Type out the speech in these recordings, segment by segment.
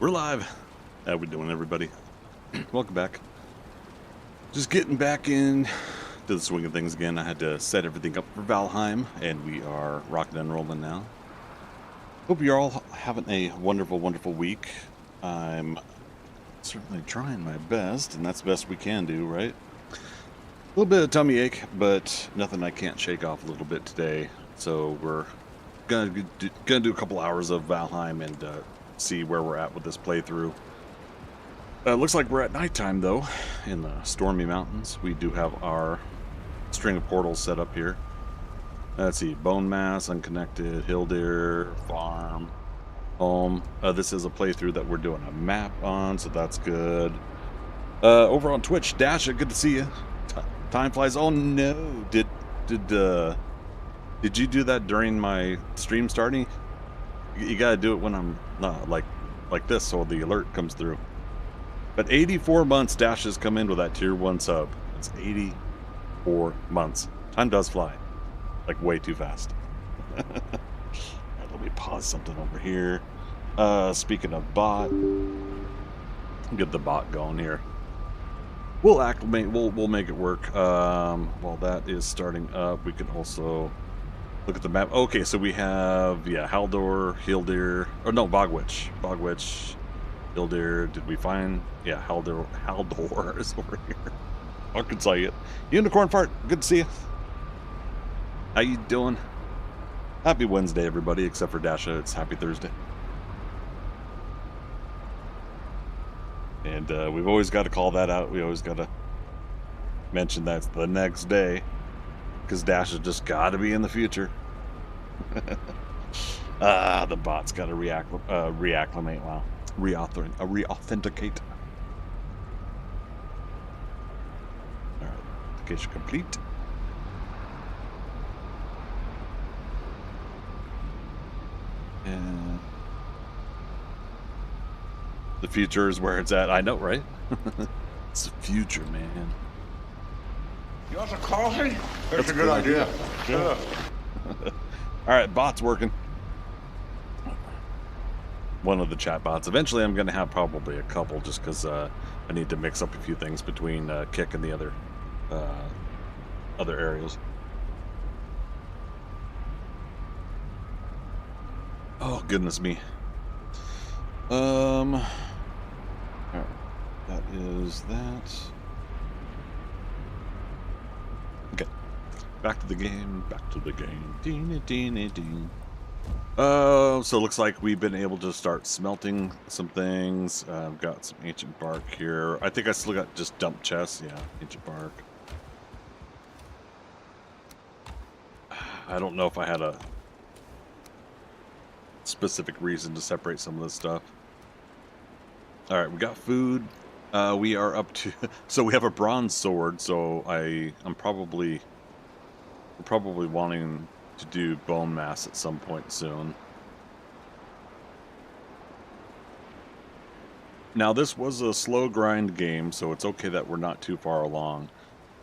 We're live. How we doing, everybody? Welcome back. Just getting back in to the swing of things again. I had to set everything up for Valheim, and we are rocking and rolling now. Hope you're all having a wonderful, wonderful week. I'm certainly trying my best, and that's the best we can do, right? A little bit of tummy ache, but nothing I can't shake off a little bit today. So we're gonna do a couple hours of Valheim and see where we're at with this playthrough. Looks like we're at nighttime, though, in the Stormy Mountains. We do have our string of portals set up here. Let's see, Bone Mass, Unconnected, Hildir, Farm, Home. This is a playthrough that we're doing a map on, so that's good. Over on Twitch, Dasha, good to see you. Time flies. Oh no, did you do that during my stream starting? You gotta do it when I'm not like this, so the alert comes through. But 84 months Dash has come in with that tier 1 sub. It's 84 months. Time does fly. Like way too fast. All right, let me pause something over here. Speaking of bot, get the bot going here. We'll acclimate, we'll make it work. While that is starting up, we can also look at the map. Okay, so we have, yeah, Haldor, Hildir, or no, Bogwitch, Hildir. Did we find? Yeah, Haldor is over here. Arkansas yet. Unicorn Fart, good to see you. How you doing? Happy Wednesday, everybody, except for Dasha. It's Happy Thursday. And we've always got to call that out. We always got to mention that's the next day, because Dasha just got to be in the future. The bot's got to reacclimate. Wow. Reauthenticate. All right, authentication complete. And the future is where it's at. I know, right? It's the future, man. You want some coffee? That's a good idea. Yeah. All right, bot's working. One of the chat bots. Eventually, I'm going to have probably a couple, just because I need to mix up a few things between Kick and the other areas. Oh goodness me. All right, that is that. Okay, back to the game. Back to the game. Ding. So it looks like we've been able to start smelting some things. I've got some ancient bark here. I think I still got just dump chests. Yeah, ancient bark. I don't know if I had a specific reason to separate some of this stuff. All right, we got food. We are up to, so we have a bronze sword. So I'm probably wanting to do bone mass at some point soon. Now this was a slow grind game, so it's okay that we're not too far along.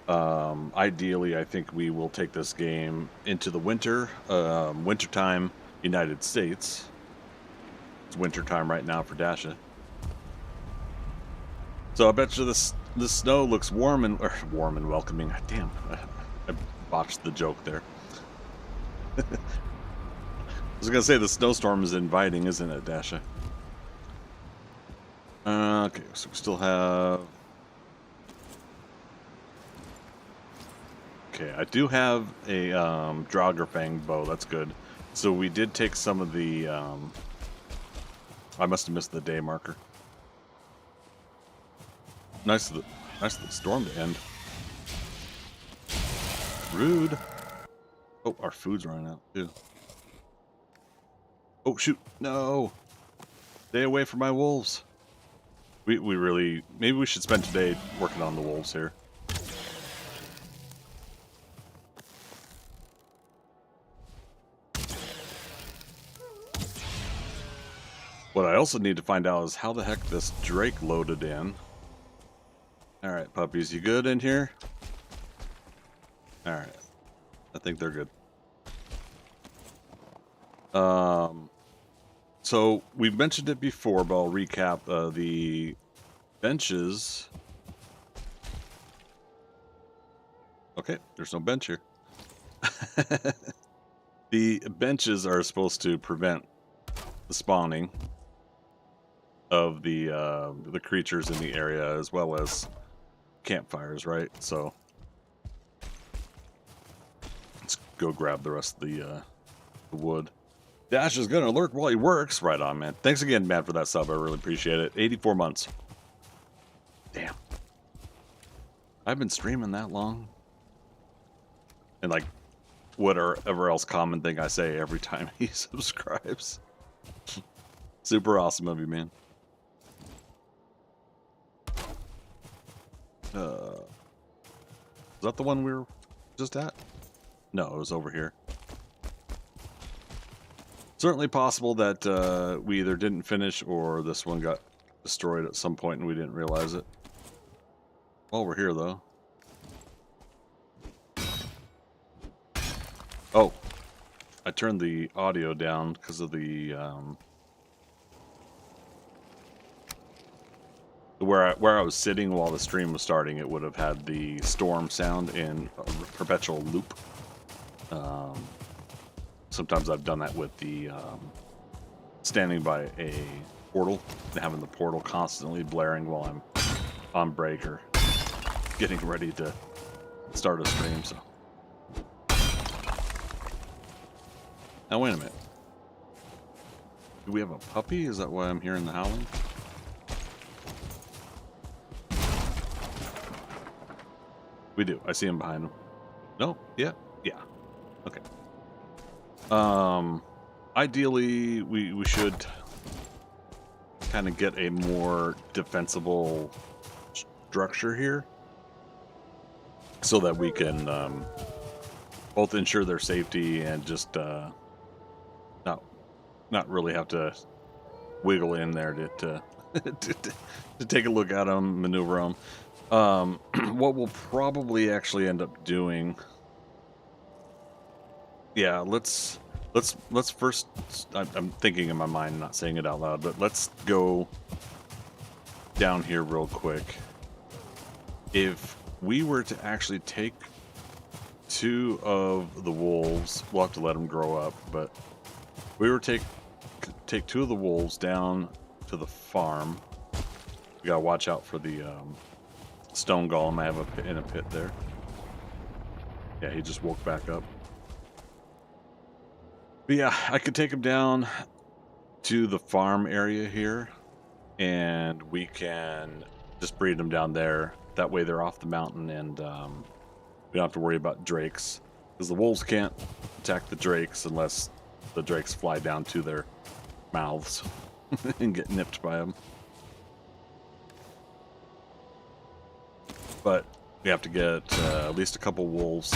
Ideally, I think we will take this game into the wintertime United States. It's wintertime right now for Dasha. So I bet you the snow looks warm and welcoming. Damn, I botched the joke there. I was gonna say the snowstorm is inviting, isn't it, Dasha? Okay, so we still have. Okay, I do have a Draugr bow. That's good. So we did take some of the. I must have missed the day marker. Nice of the storm to end. Rude. Oh, our food's running out too. Oh shoot! No. Stay away from my wolves. We really, maybe we should spend today working on the wolves here. What I also need to find out is how the heck this Drake loaded in. Alright, puppies, you good in here? Alright. I think they're good. So we've mentioned it before, but I'll recap. The benches. Okay, there's no bench here. The benches are supposed to prevent the spawning of the creatures in the area, as well as campfires, right? So let's go grab the rest of the wood. Dash is gonna lurk while he works. Right on, man. Thanks again, Matt, for that sub. I really appreciate it. 84 months. Damn. I've been streaming that long. And like whatever else common thing I say every time he subscribes. Super awesome of you, man. Is that the one we were just at? No, it was over here. Certainly possible that we either didn't finish or this one got destroyed at some point and we didn't realize it. While we're here, though. Oh, I turned the audio down because of the where I was sitting while the stream was starting. It would have had the storm sound in a perpetual loop. Sometimes I've done that with the standing by a portal and having the portal constantly blaring while I'm on break or getting ready to start a stream. So now wait a minute. Do we have a puppy? Is that why I'm hearing the howling? We do. I see him behind him. No? Yeah? Yeah. Okay. Ideally, we should kind of get a more defensible structure here so that we can both ensure their safety and just not really have to wiggle in there to to take a look at them, maneuver them. What we'll probably actually end up doing, yeah, let's first, I'm thinking in my mind, not saying it out loud, but let's go down here real quick. If we were to actually take 2 of the wolves, we'll have to let them grow up, but we were to take 2 of the wolves down to the farm. We gotta watch out for the stone golem. I have in a pit there. Yeah, he just woke back up. But yeah, I could take him down to the farm area here, and we can just breed them down there. That way they're off the mountain, and we don't have to worry about drakes, because the wolves can't attack the drakes unless the drakes fly down to their mouths and get nipped by them. But we have to get at least a couple wolves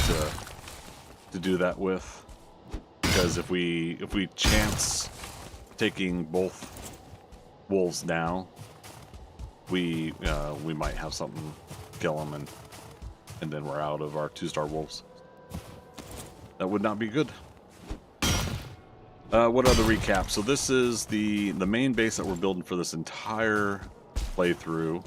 to do that with. Because if we chance taking both wolves now, we might have something kill them, and then we're out of our 2-star wolves. That would not be good. What other recap? So this is the main base that we're building for this entire playthrough,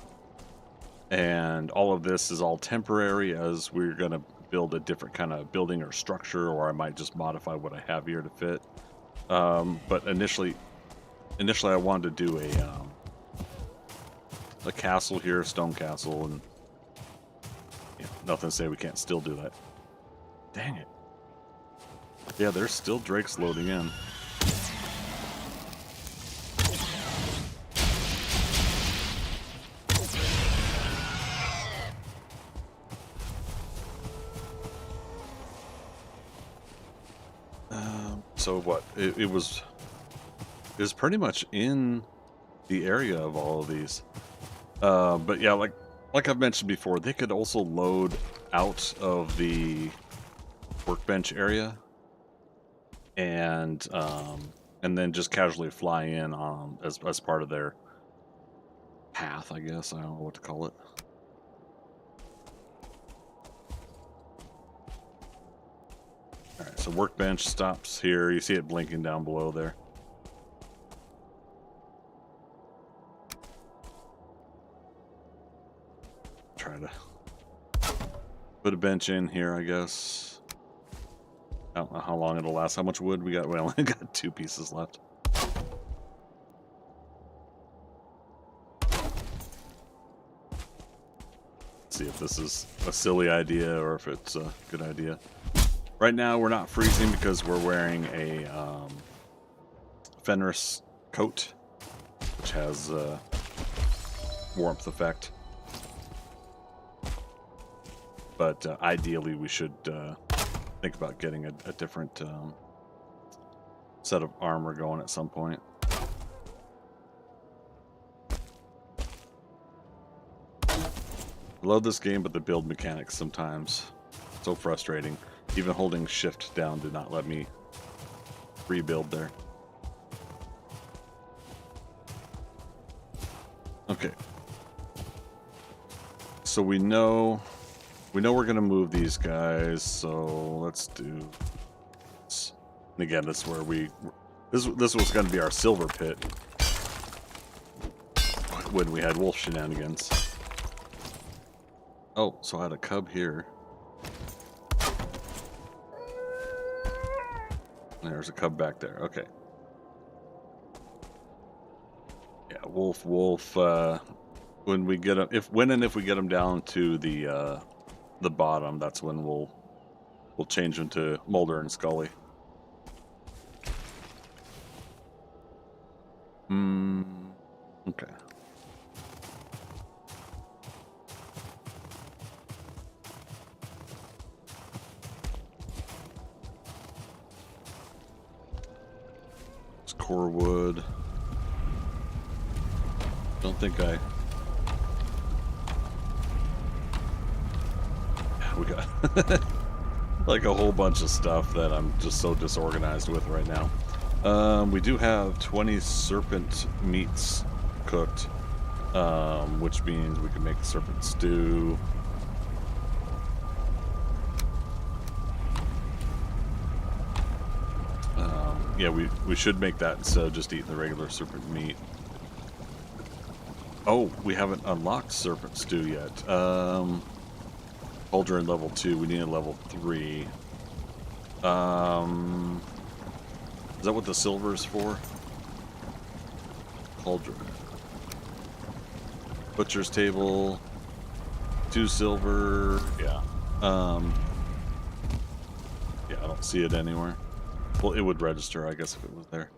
and all of this is all temporary, as we're gonna build a different kind of building or structure, or I might just modify what I have here to fit. But initially I wanted to do a castle here, a stone castle, and nothing to say we can't still do that. Dang it. Yeah, there's still drakes loading in. So what? It was pretty much in the area of all of these. But yeah, like I've mentioned before, they could also load out of the workbench area and then just casually fly in as part of their path, I guess. I don't know what to call it. Alright, so workbench stops here. You see it blinking down below there. Put a bench in here, I guess. I don't know how long it'll last. How much wood we got? We only got 2 pieces left. See if this is a silly idea or if it's a good idea. Right now we're not freezing because we're wearing a Fenris coat, which has a warmth effect. But ideally we should think about getting a different set of armor going at some point. I love this game, but the build mechanics sometimes so frustrating. Even holding shift down did not let me rebuild there. Okay. So we know we're gonna move these guys, so let's do this. And again, this is where this was gonna be our silver pit when we had wolf shenanigans. Oh, so I had a cub here. There's a cub back there. Okay. Yeah, wolf. When we get them, if we get them down to the bottom, that's when we'll change them to Mulder and Scully. Okay. Core wood. Don't think we got like a whole bunch of stuff that I'm just so disorganized with right now. We do have 20 serpent meats cooked, which means we can make serpent stew. Yeah, we should make that instead of just eating the regular serpent meat. Oh, we haven't unlocked serpent stew yet. Cauldron level 2, we need a level 3. Is that what the silver is for? Cauldron. Butcher's table. 2 silver. Yeah. Yeah, I don't see it anywhere. Well, it would register, I guess, if it was there.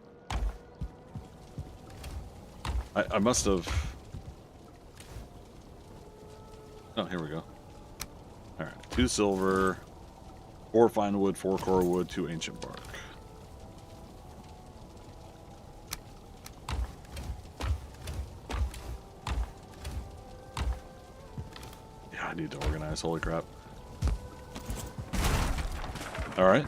I must have... Oh, here we go. Alright, 2 silver, 4 fine wood, 4 core wood, 2 ancient bark. Yeah, I need to organize, holy crap. Alright.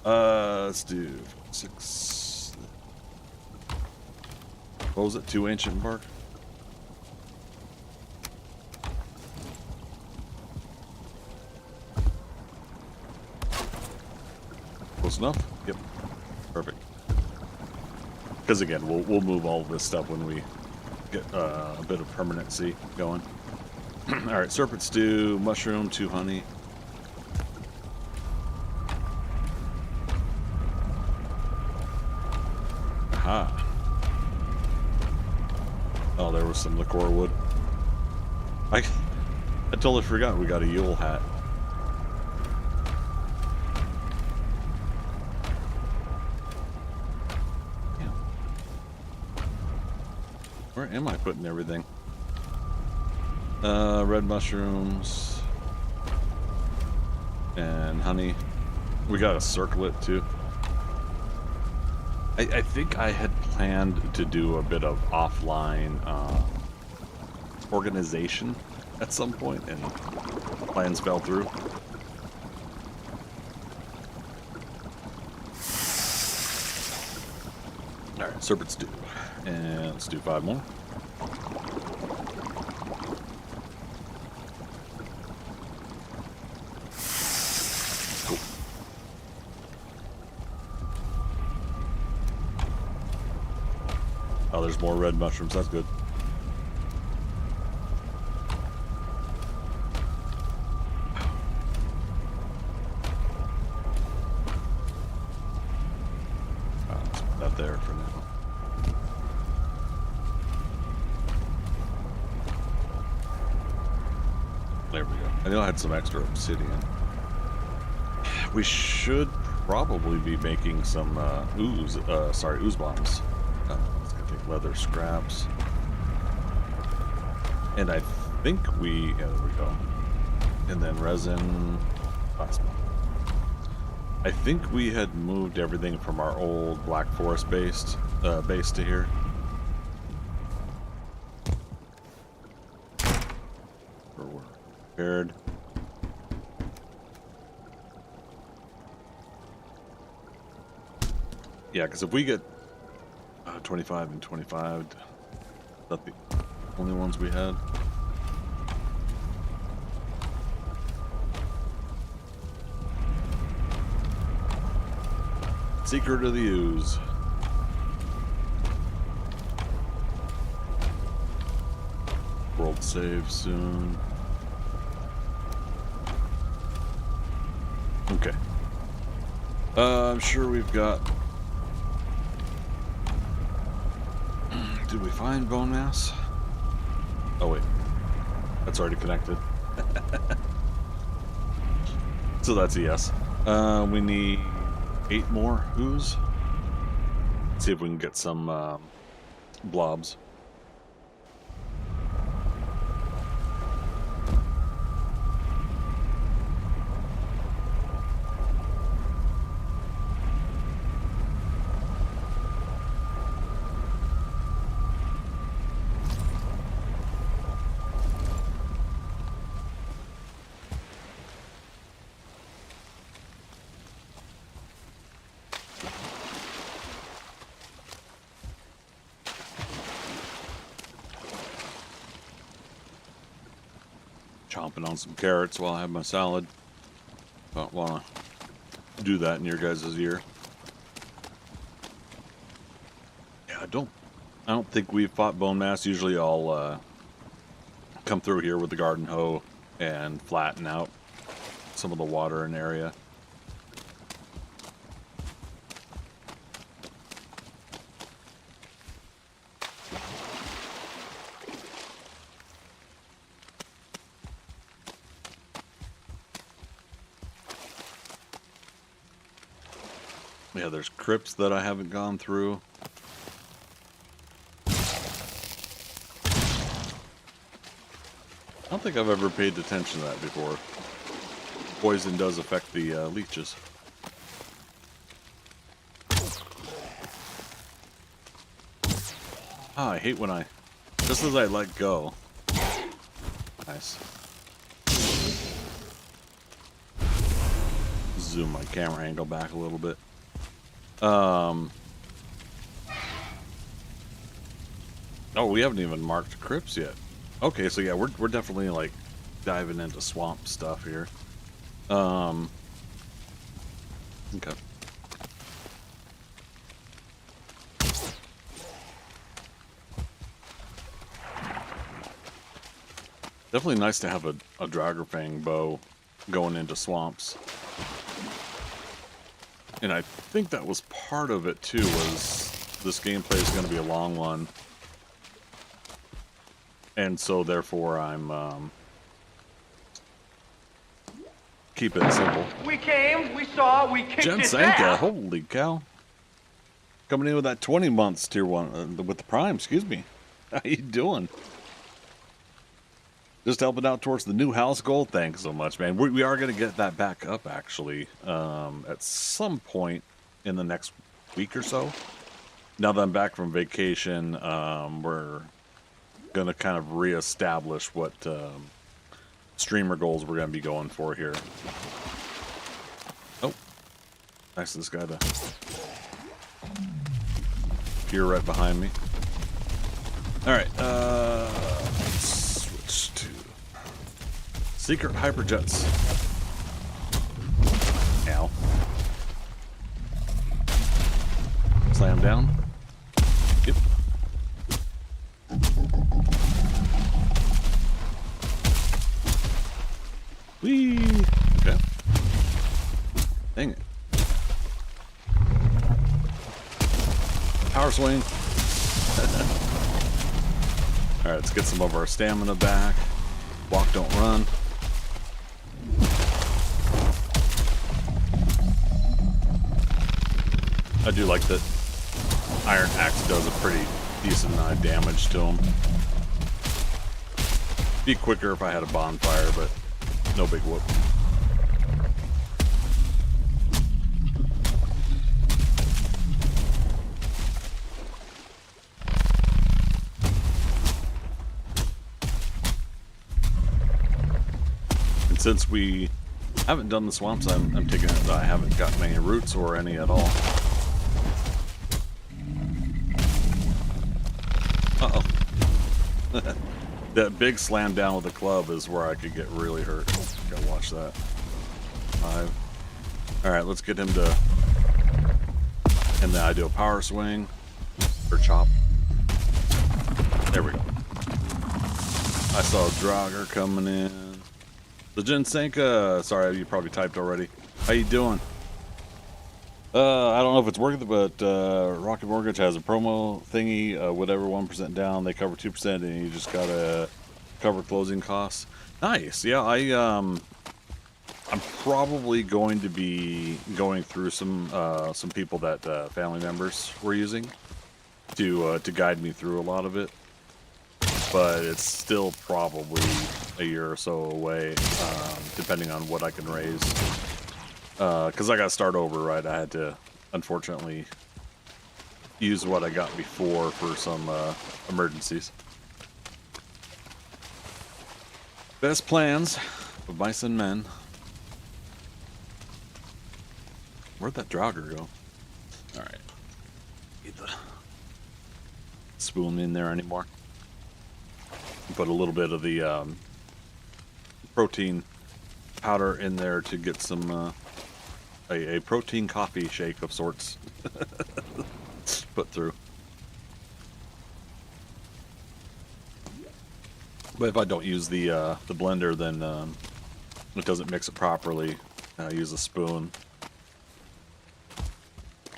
Let's do 6. What was it? 2 ancient bark? Close enough? Yep. Perfect. Because again, we'll move all of this stuff when we get a bit of permanency going. Alright, serpent stew, mushroom, 2 honey. Aha. Oh, there was some liqueur wood. I totally forgot we got a Yule hat. Damn. Where am I putting everything? Red mushrooms and honey. We got a circlet too. I think I had planned to do a bit of offline organization at some point, and plans fell through. Alright, serpent stew. And let's do 5 more. Oh, there's more red mushrooms. That's good. There we go. I know I had some extra obsidian. We should probably be making some ooze bombs. It's gonna take leather scraps. And I think yeah, there we go. And then resin, plasma. I think we had moved everything from our old Black Forest base to here. Where we're prepared. Yeah, because if we get 25 and 25, that's the only ones we had. Secret of the Ooze. World save soon. Okay. I'm sure we've got... Did we find bone mass? Oh wait. That's already connected. So that's a yes. We need 8 more ooze. See if we can get some blobs. Chomping on some carrots while I have my salad. Don't want to do that in your guys' ear. Yeah, I don't think we've fought bone mass. Usually I'll come through here with the garden hoe and flatten out some of the water in the area. Yeah, there's crypts that I haven't gone through. I don't think I've ever paid attention to that before. Poison does affect the leeches. Ah, I hate when just as I let go. Nice. Zoom my camera angle back a little bit. Oh, we haven't even marked crypts yet. Okay, so yeah, we're definitely like diving into swamp stuff here. Okay. Definitely nice to have a Dragonfang bow going into swamps. And I think that was part of it too, was this gameplay is going to be a long one. And so therefore I'm keep it simple. We came, we saw, we kicked Jen his Sanka, ass. holy cow. Coming in with that 20 months tier 1, with the Prime, excuse me. How you doing? Just helping out towards the new house goal. Thanks so much, man. We are going to get that back up, actually, at some point in the next week or so. Now that I'm back from vacation, we're going to kind of reestablish what streamer goals we're going to be going for here. Oh, nice of this guy to appear right behind me. All right, switch to secret hyperjets. Ow. Slam down. Yep. Whee! Okay. Dang it. Power swing. Alright, let's get some of our stamina back. Walk, don't run. I do like that Iron Axe does a pretty decent amount of damage to him. Be quicker if I had a bonfire, but no big whoop. And since we haven't done the swamps, I'm taking it that I haven't got many roots or any at all. Uh-oh. That big slam down with the club is where I could get really hurt. Gotta watch that. 5. Alright, let's get him to... And then I do a power swing. Or chop. There we go. I saw Draugr coming in. The Jinsenka, sorry, you probably typed already. How you doing? I don't know if it's working, but Rocket Mortgage has a promo thingy. Whatever 1% down, they cover 2%, and you just gotta cover closing costs. Nice. Yeah, I'm probably going to be going through some people that family members were using to guide me through a lot of it. But it's still probably a year or so away, depending on what I can raise. Because I got to start over, right? I had to, unfortunately, use what I got before for some emergencies. Best plans of mice and men. Where'd that Draugr go? Alright. Get the spoon in there anymore. Put a little bit of the protein powder in there to get some a protein coffee shake of sorts put through. But if I don't use the blender, then it doesn't mix it properly. I use a spoon.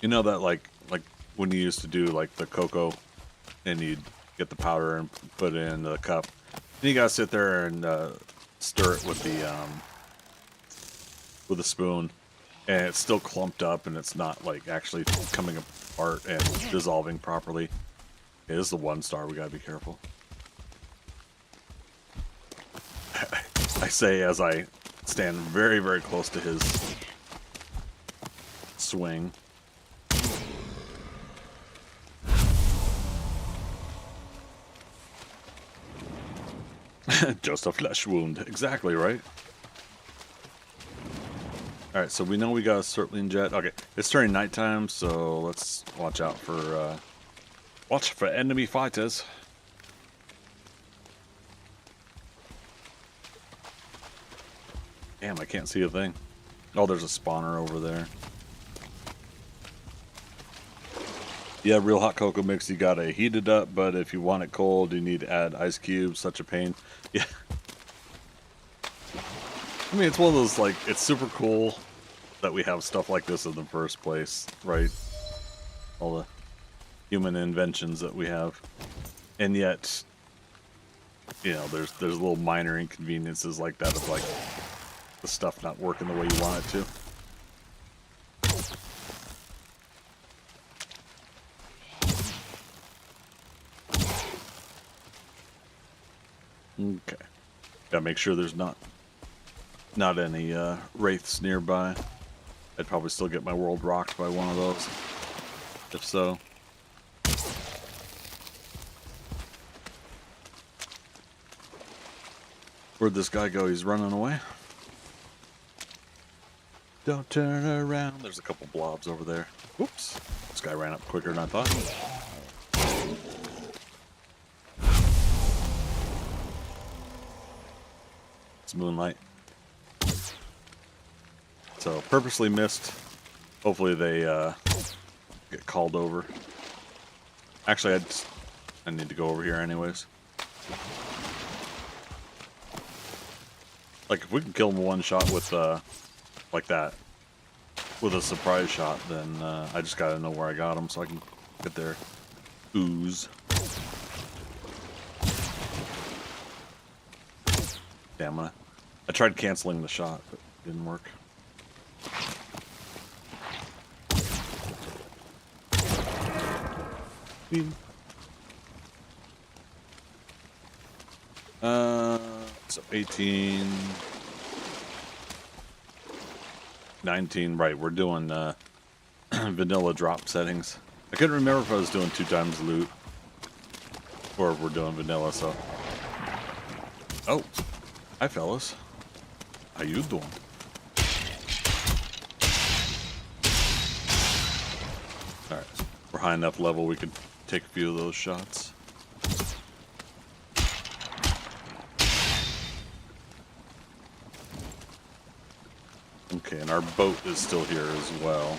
You know that like when you used to do like the cocoa, and you'd get the powder and put it in the cup. Then you gotta sit there and stir it with a spoon, and it's still clumped up, and it's not like actually coming apart and dissolving properly. Okay, this is the 1 star. We gotta be careful. I say as I stand very, very close to his swing. Just a flesh wound. Exactly, right? Alright, so we know we got a Surtling jet. Okay, it's turning nighttime, so let's watch out for enemy fighters. Damn, I can't see a thing. Oh, there's a spawner over there. Yeah, real hot cocoa mix, you gotta heat it up, but if you want it cold, you need to add ice cubes. Such a pain. Yeah. I mean, it's one of those, like, it's super cool that we have stuff like this in the first place, right? All the human inventions that we have. And yet, you know, there's little minor inconveniences like that of, like, the stuff not working the way you want it to. Okay. Gotta make sure there's not any wraiths nearby. I'd probably still get my world rocked by one of those. If so. Where'd this guy go? He's running away. Don't turn around. There's a couple blobs over there. Whoops. This guy ran up quicker than I thought. It's moonlight. So, purposely missed. Hopefully they get called over. Actually, I need to go over here anyways. Like, if we can kill them one shot with, like that, with a surprise shot, then I just gotta know where I got them so I can get their ooze. Damn it. I tried canceling the shot, but it didn't work. So 18, 19, right, we're doing vanilla drop settings. I couldn't remember if I was doing 2 times loot or if we're doing vanilla, so. Oh, hi fellas. How you doing? Alright, we're high enough level we could take a few of those shots. Okay, and our boat is still here as well.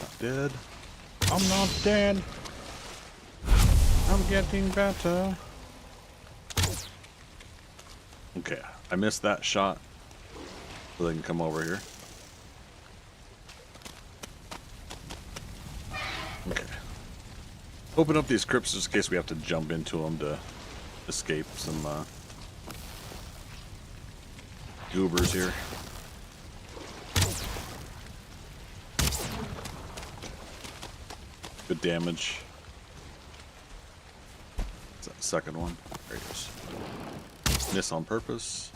Not dead. I'm not dead. I'm getting better. Okay, I missed that shot. So they can come over here. Okay. Open up these crypts just in case we have to jump into them to escape some goobers here. Good damage. What's that second one? There he goes. Miss on purpose.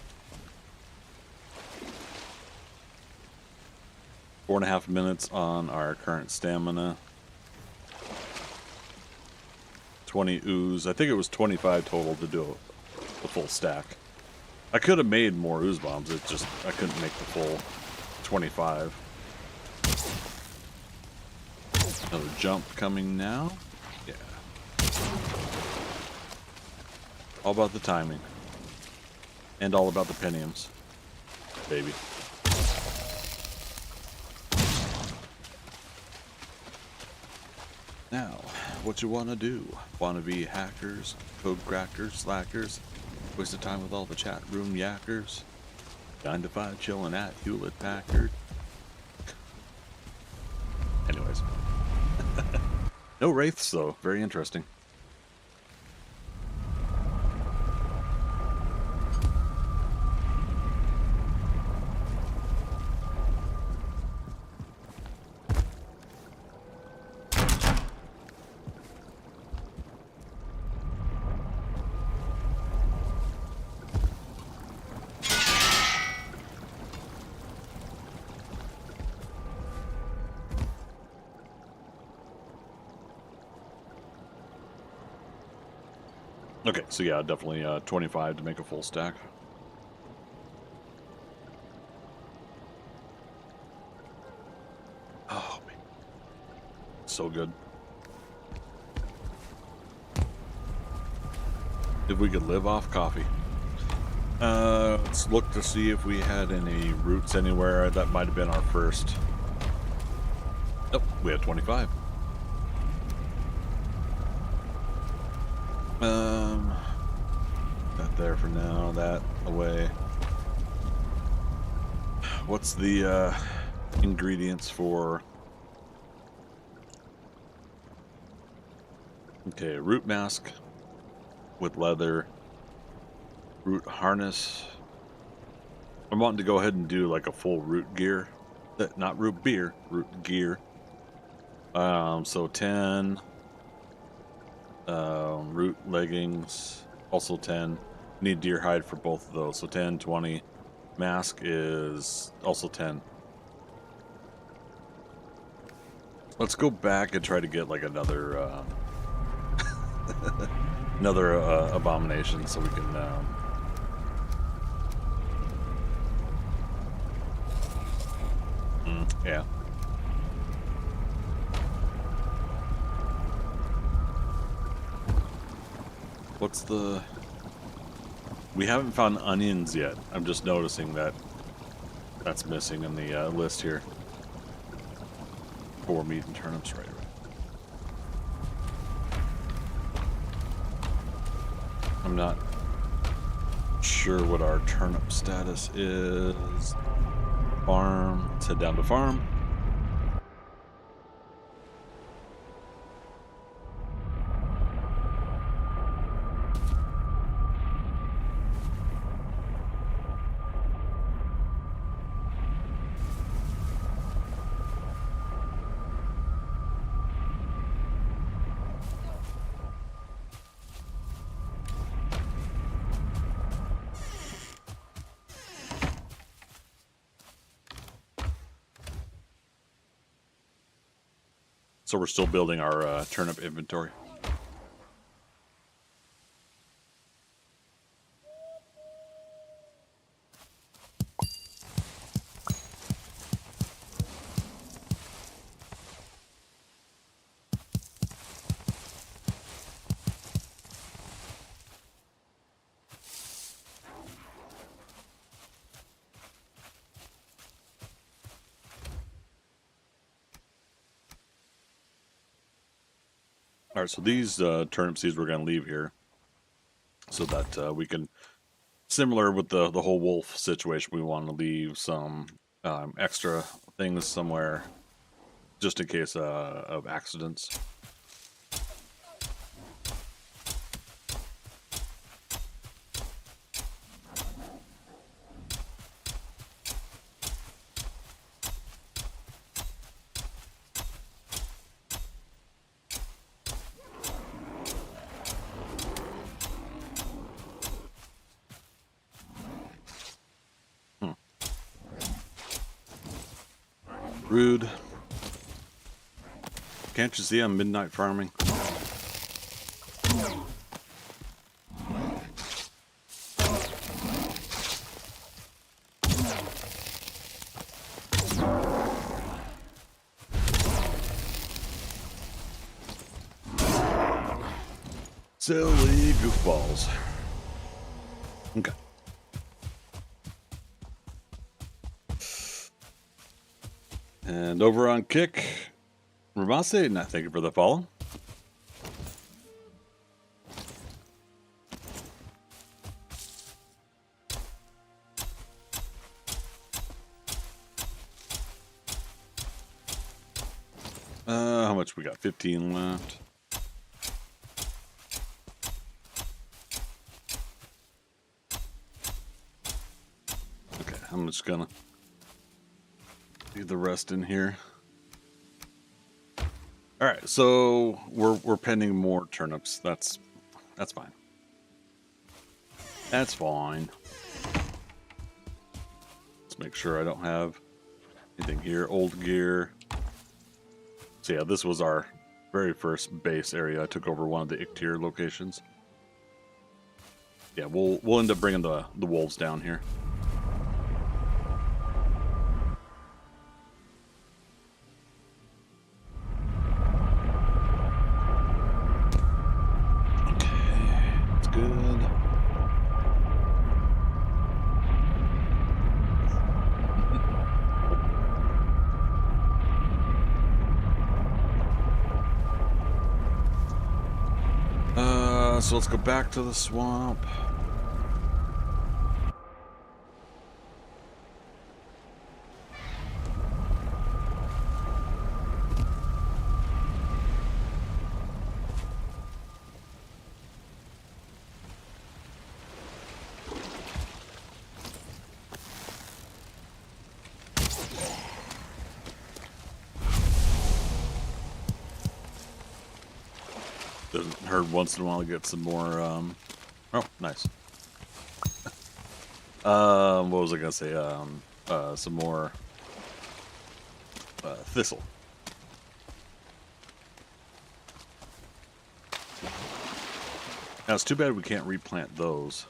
4.5 minutes on our current stamina. 20 ooze. I think it was 25 total to do the full stack. I could have made more ooze bombs. It just I couldn't make the full 25. Another jump coming now. Yeah. All about the timing. And all about the pentiums. Baby. Now, what you want to do? Want to be hackers, code crackers, slackers, waste of time with all the chat room yackers, 9 to 5 chilling at Hewlett Packard. Anyways. No wraiths though, very interesting. Okay, so yeah, definitely 25 to make a full stack. Oh, man. So good. If we could live off coffee. Let's look to see if we had any roots anywhere. That might have been our first. Oh, we had 25. That there for now, that away. What's the ingredients for... Okay, root mask with leather, root harness. I'm wanting to go ahead and do like a full root gear. Not root beer, root gear. So 10 root leggings, also 10. Need deer hide for both of those, so 10, 20. Mask is also 10. Let's go back and try to get like another another abomination so we can yeah. What's the... We haven't found onions yet. I'm just noticing that that's missing in the list here. 4 meat and turnips, right. I'm not sure what our turnip status is. Farm. Let's head down to farm. So we're still building our turnip inventory. All right, so these turnip seeds we're going to leave here so that we can, similar with the whole wolf situation, we want to leave some extra things somewhere just in case of accidents. Rude. Can't you see I'm midnight farming? Silly goofballs. Okay. And over on Kick, Ramase, and I thank you for the follow. How much we got? 15 left. Okay, I'm just gonna leave the rest in here. All right, so we're pending more turnips. That's fine. That's fine. Let's make sure I don't have anything here. Old gear. So yeah, this was our very first base area. I took over one of the Iktir locations. Yeah, we'll end up bringing the wolves down here. So let's go back to the swamp. Doesn't hurt once in a while to get some more, oh, nice. What was I gonna say? Some more, thistle. Now, it's too bad we can't replant those.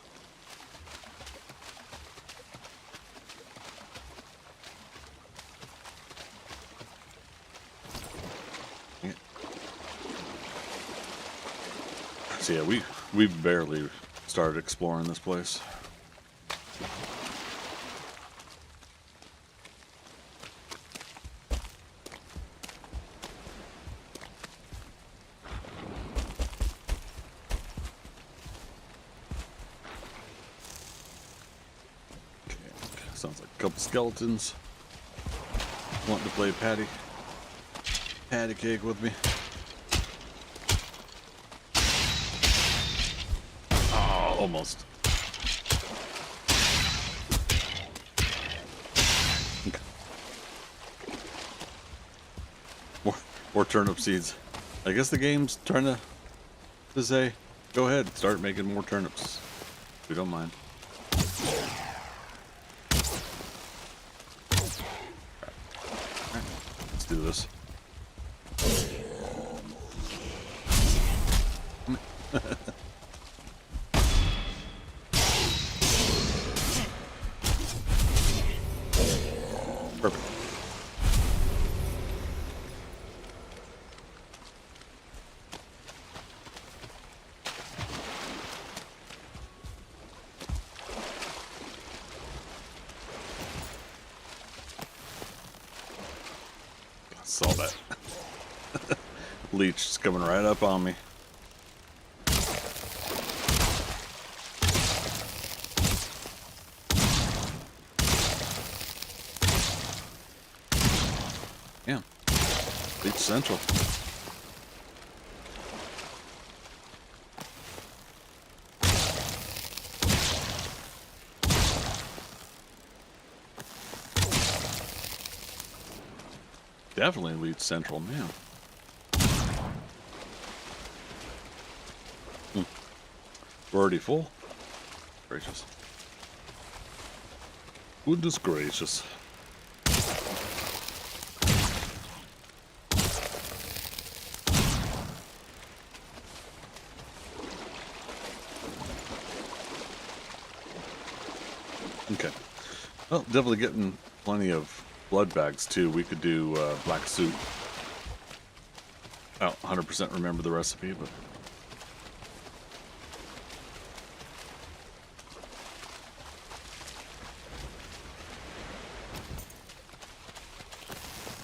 So yeah, we've barely started exploring this place. Okay, sounds like a couple skeletons wanting to play patty cake with me. Almost. Okay. More turnip seeds. I guess the game's trying to say, go ahead, start making more turnips. We don't mind. Alright. Let's do this. Perfect. I saw that. Leech is coming right up on me. Yeah. Leech Central. Definitely Leech Central now. We're already full. Gracious. Goodness gracious. Okay. Well, definitely getting plenty of blood bags too. We could do black soup. I don't 100% remember the recipe, but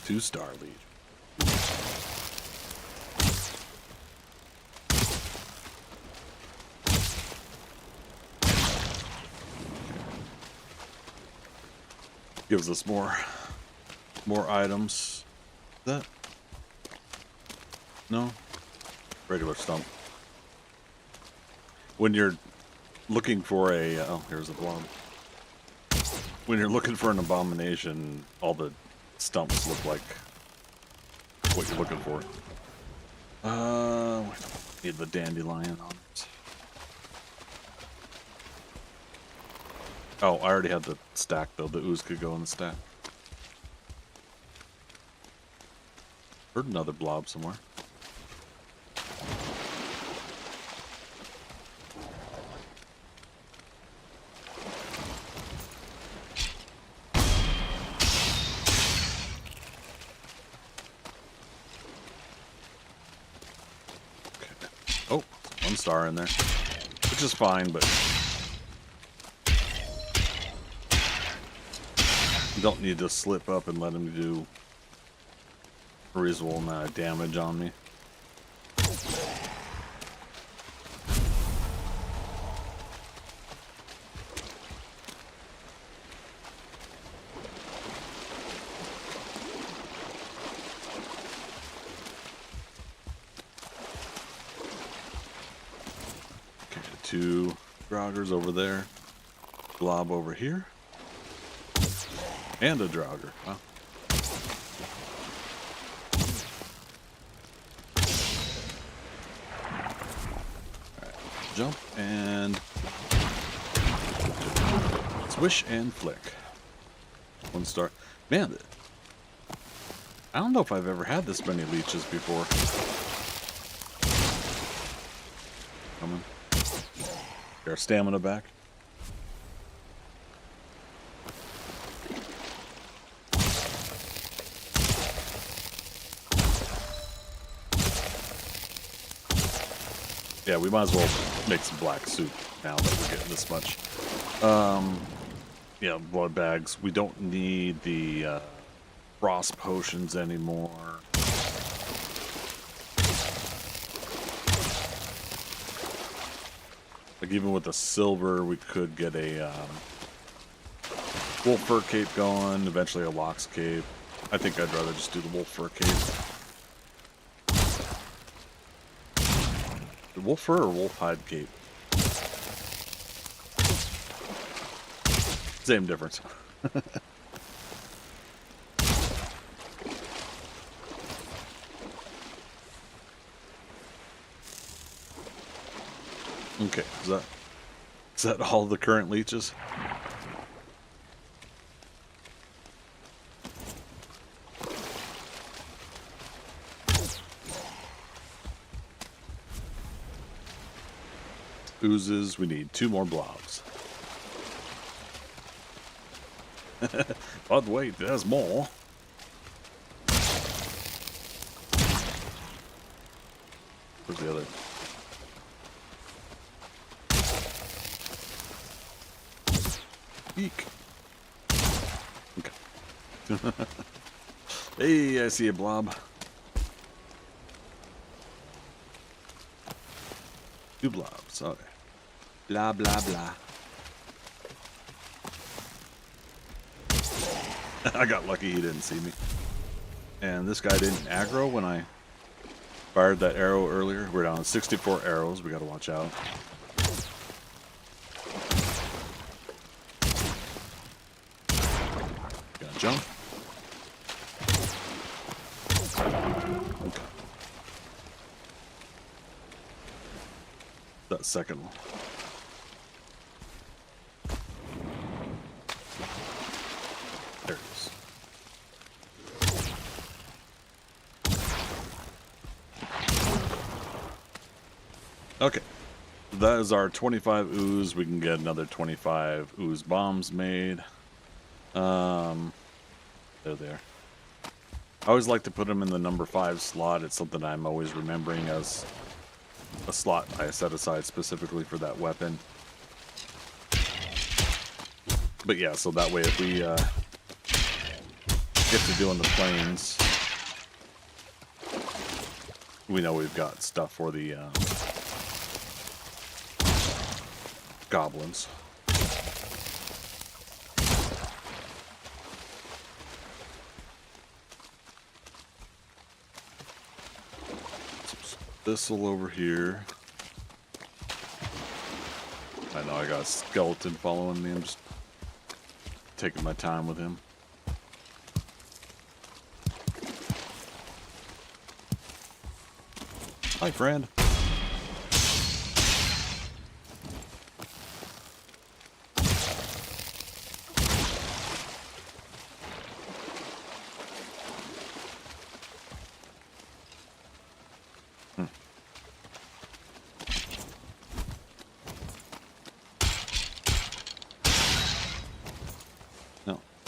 two-star lead. Gives us more items. That no regular stump. When you're looking for a oh, here's a blob. When you're looking for an abomination, all the stumps look like what you're looking for. We don't need the dandelion on it. Oh, I already had the stack though. The ooze could go in the stack. Heard another blob somewhere. Okay. Oh, 1 star in there, which is fine, but you don't need to slip up and let him do a reasonable amount of damage on me. Okay, 2 Draugrs over there, blob over here, and a Draugr. Wow. Jump and swish and flick. 1 star. Man, I don't know if I've ever had this many leeches before. Coming. Get our stamina back. Yeah, we might as well make some black soup now that we're getting this much. Yeah, blood bags. We don't need the frost potions anymore. Like even with the silver, we could get a wolf fur cape going, eventually a lox cape. I think I'd rather just do the wolf fur cape. The wolf fur or wolf hide cape? Same difference. Okay, is that all the current leeches? oozes. We need 2 more blobs. But wait, there's more. Where's the other? Eek. Okay. Hey, I see a blob. 2 blobs. Okay. Blah, blah, blah. I got lucky he didn't see me. And this guy didn't aggro when I fired that arrow earlier. We're down to 64 arrows. We gotta watch out. Gotta jump. Okay. That second one. There it is. Okay. That is our 25 ooze. We can get another 25 ooze bombs made. There they are. I always like to put them in the number 5 slot. It's something I'm always remembering as a slot I set aside specifically for that weapon. But yeah, so that way if we get to doing the planes, we know we've got stuff for the goblins. Thistle over here. I know I got a skeleton following me. I'm just taking my time with him. Hi, friend.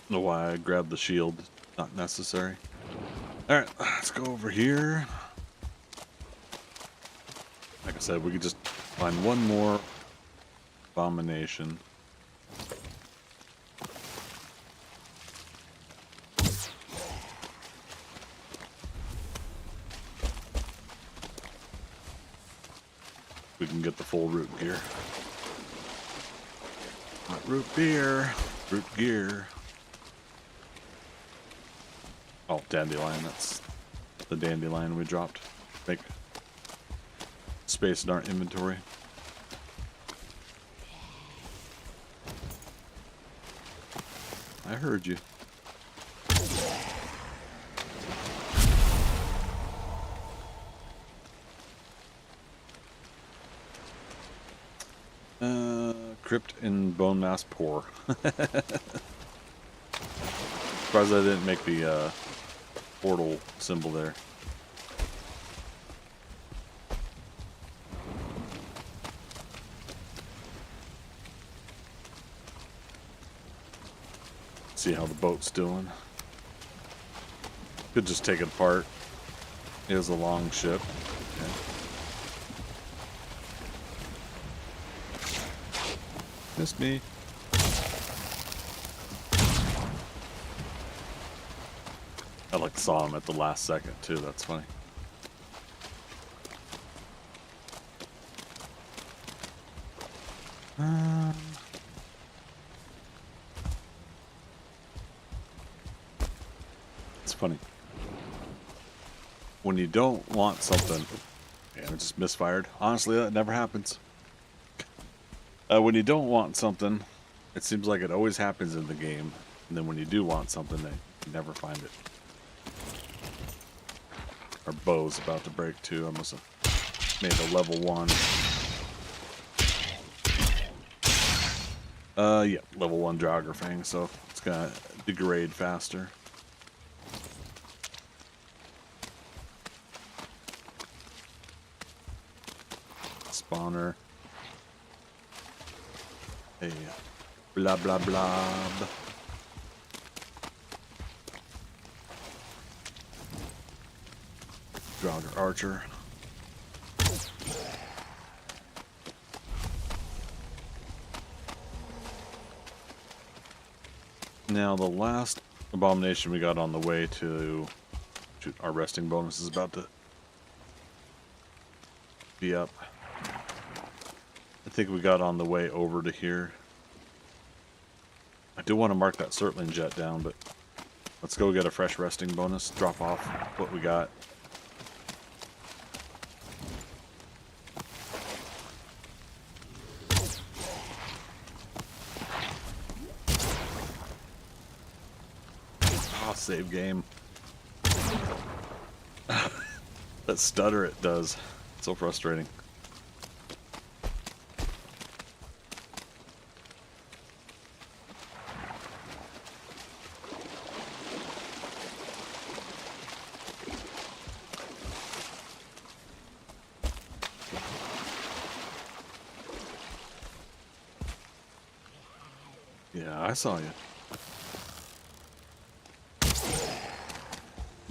Know why I grabbed the shield. Not necessary. Alright, let's go over here. Like I said, we could just find one more abomination. We can get the full root gear. Not root beer, root gear. Oh, dandelion, that's the dandelion we dropped. Make space in our inventory. I heard you. Crypt in bone mass poor. Surprised I didn't make the portal symbol there. See how the boat's doing. Could just take it apart. It is a long ship. Okay. Missed me. I like saw him at the last second too. That's funny. It's funny when you don't want something. Yeah, I just misfired. Honestly, that never happens. When you don't want something, it seems like it always happens in the game, and then when you do want something, you never find it. Our bow's about to break too. I must have made a level 1. Yeah, level 1 Draugr Fang, so it's gonna degrade faster. Spawner. Hey, blah blah blah. Drauger Archer. Now the last abomination we got on the way to shoot, our resting bonus is about to be up. I think we got on the way over to here. I do want to mark that Surtling jet down, but let's go get a fresh resting bonus, drop off what we got. Oh, save game. That stutter it does. It's so frustrating. Yeah, I saw you.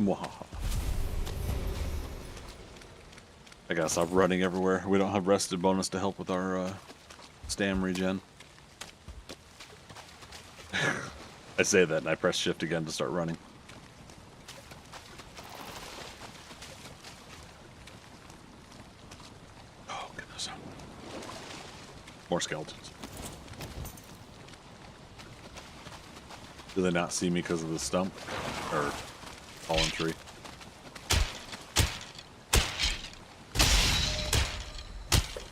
Mwahaha. I gotta stop running everywhere. We don't have rested bonus to help with our stam regen. I say that and I press shift again to start running. Oh goodness. More skeletons. Do they not see me because of the stump? Or fallen tree?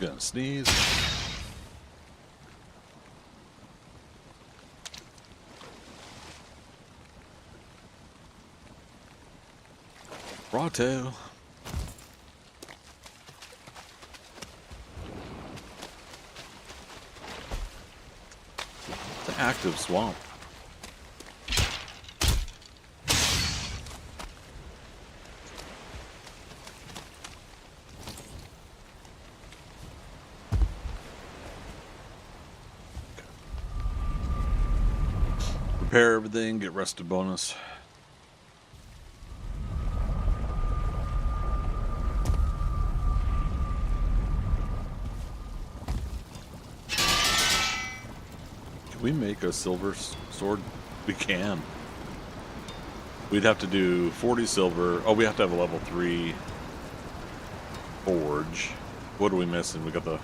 Gonna sneeze. Raw-tail. It's an active swamp. Repair everything, get rested bonus. Can we make a silver sword? We can. We'd have to do 40 silver. Oh, we have to have a level 3 forge. What are we missing? We got the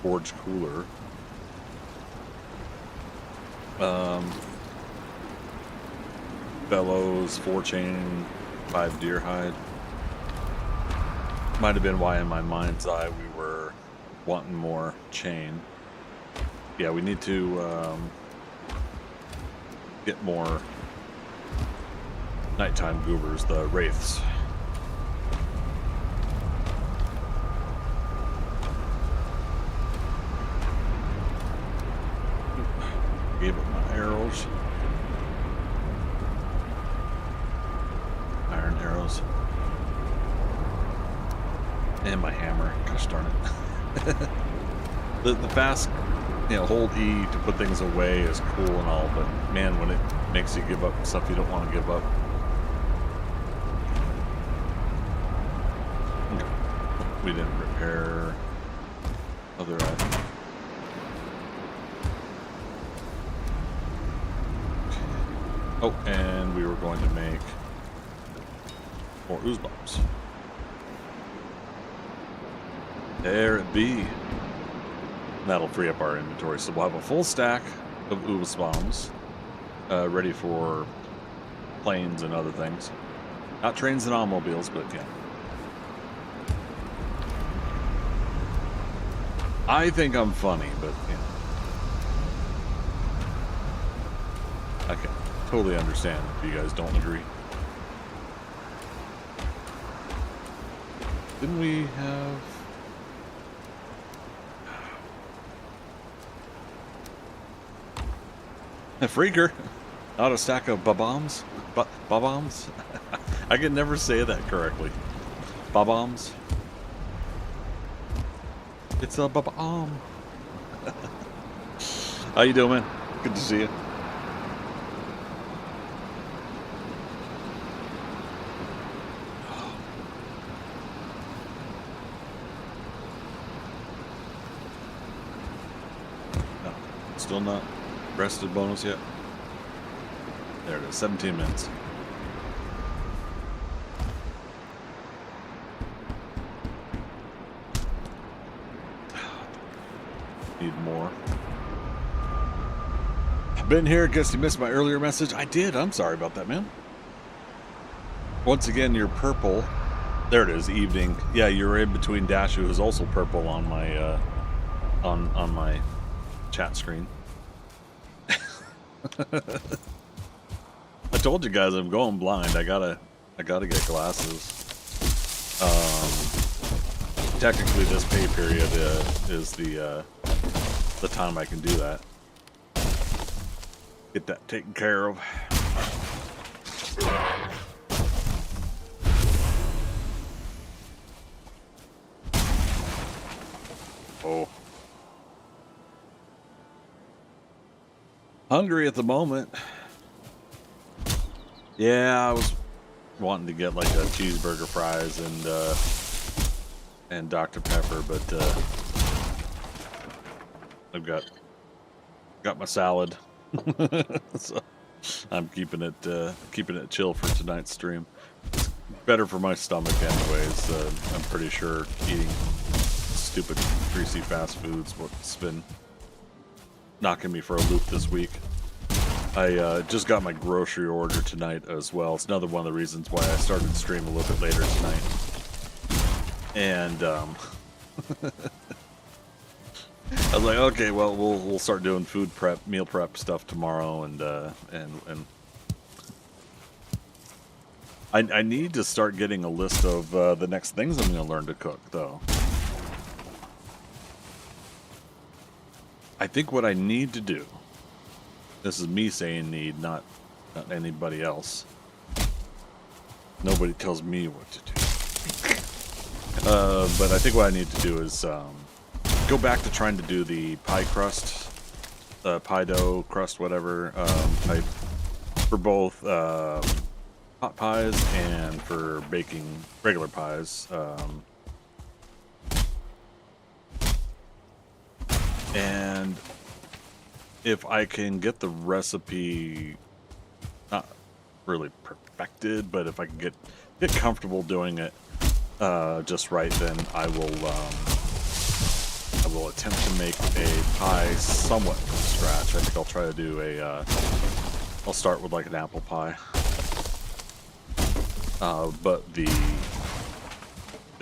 forge cooler. Bellows, 4 chain, 5 deer hide. Might have been why in my mind's eye we were wanting more chain. Yeah, we need to get more nighttime goobers, the wraiths. Gave up my arrows. Iron arrows. And my hammer. Gosh darn it. the fast, hold E to put things away is cool and all, but man, when it makes you give up stuff you don't want to give up. Okay. We didn't repair other items. Oh, and we were going to make more ooze bombs. There it be. That'll free up our inventory, so we'll have a full stack of ooze bombs ready for planes and other things. Not trains and automobiles, but yeah. I think I'm funny, but yeah. I can totally understand if you guys don't agree. Didn't we have... a freaker? Not a stack of ba-bombs? Ba-bombs? I can never say that correctly. Ba-bombs? It's a ba-bomb. How you doing, man? Good to see you. No, still not rested bonus yet. There it is, 17 minutes. Need more. Been here. Guess you missed my earlier message. I did. I'm sorry about that, man. Once again, you're purple. There it is. Evening. Yeah, you're in between Dashu, who's also purple on my on my chat screen. I told you guys I'm going blind. I gotta get glasses. Technically, this pay period is the time I can do that. Get that taken care of. Oh. Hungry at the moment. Yeah, I was wanting to get like a cheeseburger, fries, and Dr. Pepper, but I've got my salad. So I'm keeping it chill for tonight's stream. It's better for my stomach anyways. I'm pretty sure eating stupid greasy fast food's what's been knocking me for a loop this week. I just got my grocery order tonight as well. It's another one of the reasons why I started streaming a little bit later tonight. And I was like, okay, well, we'll start doing meal prep stuff tomorrow, and I need to start getting a list of the next things I'm going to learn to cook, though. I think what I need to do, this is me saying need, not anybody else. Nobody tells me what to do. But I think what I need to do is go back to trying to do the pie crust, pie dough crust, whatever, type for both hot pies and for baking regular pies. And if I can get the recipe not really perfected, but if I can get comfortable doing it just right, then I will attempt to make a pie somewhat from scratch. I think I'll try to do I'll start with like an apple pie. But the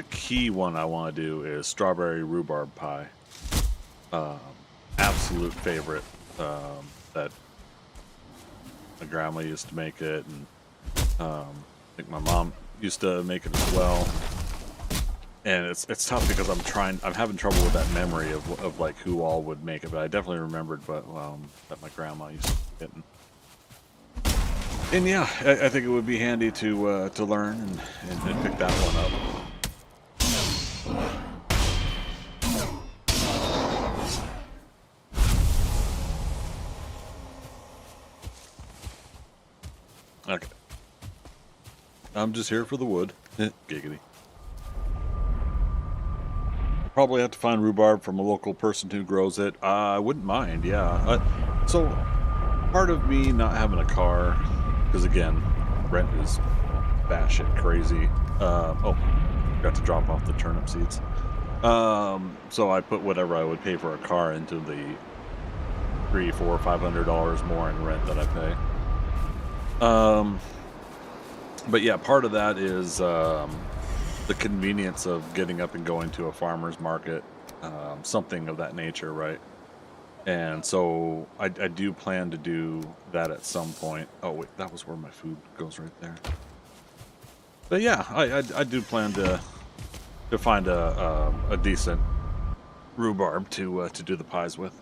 key one I want to do is strawberry rhubarb pie. Absolute favorite. That my grandma used to make it, and I think my mom used to make it as well. And it's tough because I'm having trouble with that memory of like who all would make it, but I definitely remembered that my grandma used to make it. And yeah, I think it would be handy to learn and pick that one up. Okay. I'm just here for the wood. Giggity. Probably have to find rhubarb from a local person who grows it. I wouldn't mind, yeah. So, part of me not having a car, because again, rent is batshit crazy. Got to drop off the turnip seeds. So I put whatever I would pay for a car into the $300, $400, $500 more in rent that I pay. But yeah, part of that is the convenience of getting up and going to a farmer's market, something of that nature, right? And so I do plan to do that at some point. Oh wait, that was where my food goes right there. But yeah, I do plan to find a decent rhubarb to do the pies with.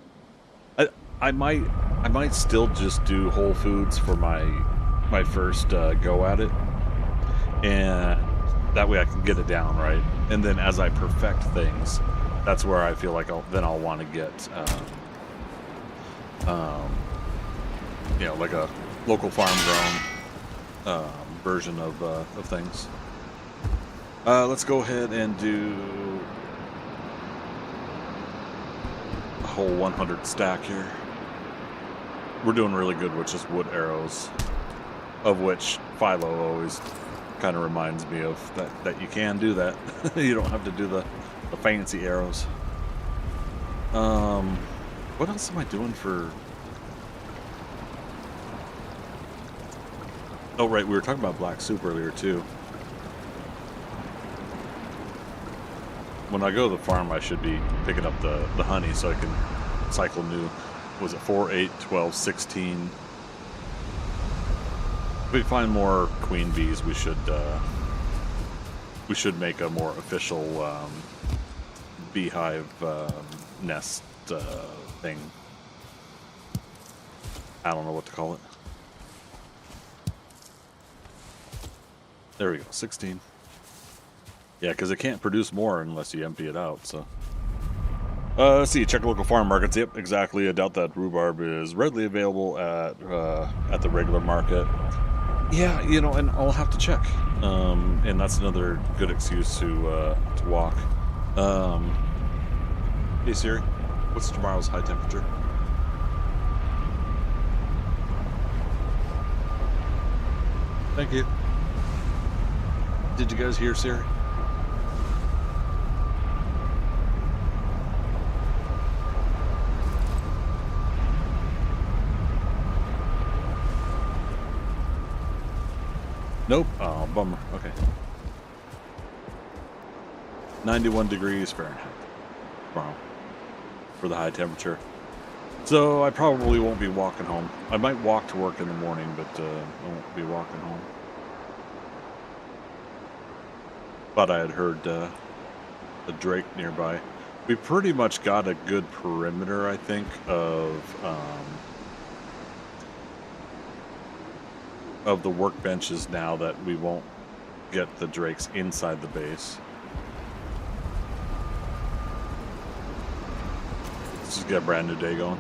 I might still just do Whole Foods for my first go at it, and that way I can get it down right. And then as I perfect things, that's where I feel like I'll want to get You know, like a local farm grown version of things. Let's go ahead and do a whole 100 stack here. We're doing really good with just wood arrows, of which Philo always kind of reminds me of that you can do that. You don't have to do the fancy arrows. What else am I doing for... Oh, right, we were talking about black soup earlier, too. When I go to the farm, I should be picking up the honey so I can cycle new. Was it 4, 8, 12, 16? If we find more queen bees, we should make a more official beehive nest thing. I don't know what to call it. There we go, 16. Yeah, because it can't produce more unless you empty it out, so. Let's see, check local farm markets. Yep, exactly. I doubt that rhubarb is readily available at the regular market. Yeah, you know, and I'll have to check. And that's another good excuse to walk. Hey Siri, what's tomorrow's high temperature? Thank you. Did you guys hear Siri? Nope. Oh, bummer. Okay. 91 degrees Fahrenheit tomorrow for the high temperature. So I probably won't be walking home. I might walk to work in the morning, but I won't be walking home. Thought I had heard a drake nearby. We pretty much got a good perimeter, I think, of the workbenches now that we won't get the drakes inside the base. Let's just get a brand new day going.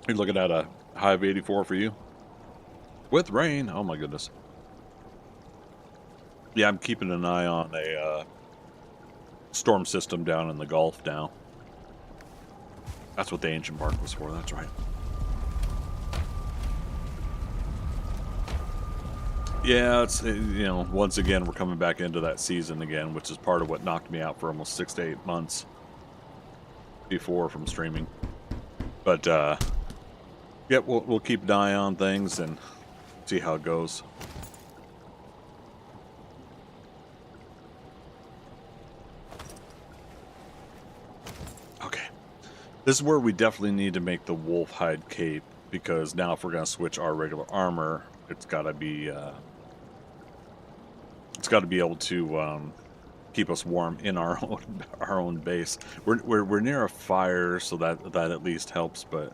You're looking at a high of 84 for you? With rain. Oh my goodness. Yeah, I'm keeping an eye on a storm system down in the Gulf now. That's what the ancient park was for, that's right. Yeah, it's, you know, once again, we're coming back into that season again, which is part of what knocked me out for almost 6 to 8 months before from streaming. But, yeah, we'll keep an eye on things and see how it goes. Okay. This is where we definitely need to make the wolf hide cape, because now if we're going to switch our regular armor, it's got to be able to keep us warm in our own base. We're near a fire, so that at least helps, but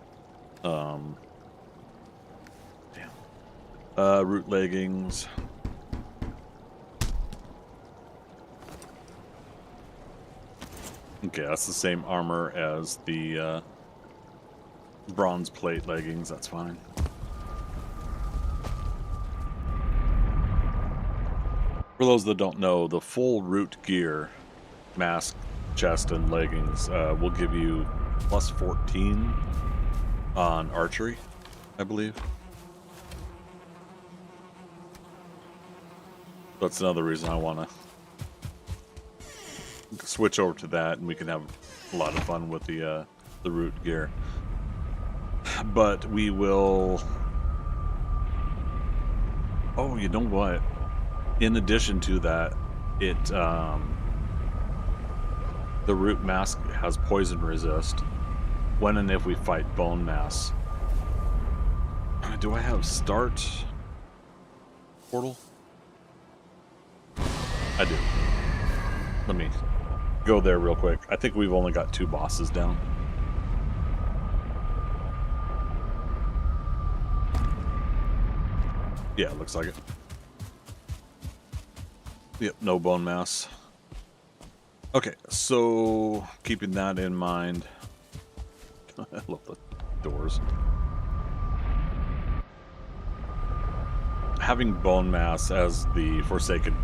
root leggings. Okay, that's the same armor as the bronze plate leggings. That's fine. For those that don't know, the full root gear, mask, chest, and leggings will give you plus 14 on archery, I believe. That's another reason I want to switch over to that, and we can have a lot of fun with the root gear. But we will... Oh, you know what? In addition to that, it The root mask has poison resist when and if we fight bone mass. Do I have start portal? I do. Let me go there real quick. I think we've only got 2 bosses down. Yeah, it looks like it. Yep, no bone mass. Okay, so keeping that in mind. I love the doors. Having bone mass as the Forsaken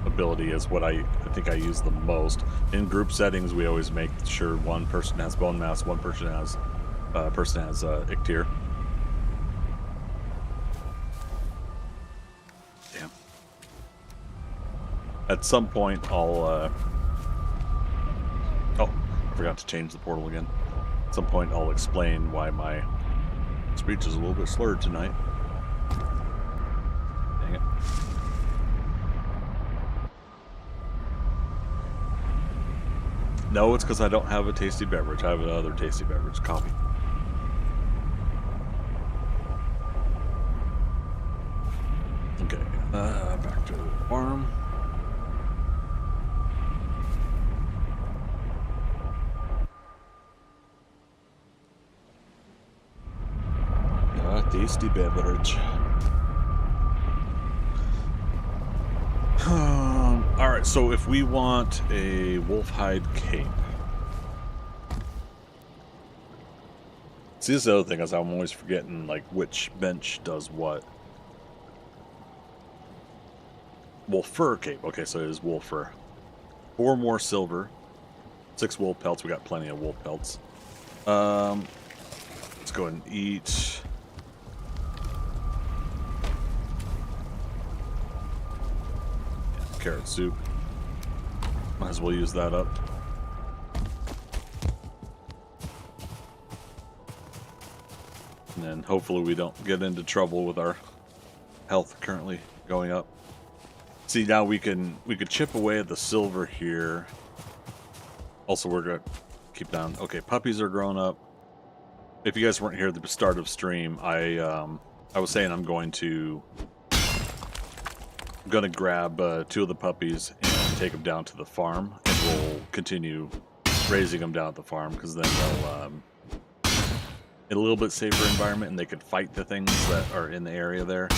ability is what I think I use the most. In group settings, we always make sure one person has bone mass, one person has Ictir. Damn. At some point, I'll oh, forgot to change the portal again. At some point, I'll explain why my speech is a little bit slurred tonight. Dang it. No, it's because I don't have a tasty beverage. I have another tasty beverage, coffee. Okay, back to the farm. Tasty beverage. Alright, so if we want a wolf hide cape. See, this is the other thing is I'm always forgetting like which bench does what. Wolf fur cape. Okay, so it is wolf fur. 4 more silver. 6 wolf pelts. We got plenty of wolf pelts. Let's go and eat. Carrot soup. Might as well use that up. And then hopefully we don't get into trouble with our health currently going up. See, now we could chip away at the silver here. Also, we're gonna keep down. Okay, puppies are grown up. If you guys weren't here at the start of stream, I was saying I'm going to grab 2 of the puppies and take them down to the farm, and we'll continue raising them down at the farm because then they'll in a little bit safer environment and they could fight the things that are in the area there,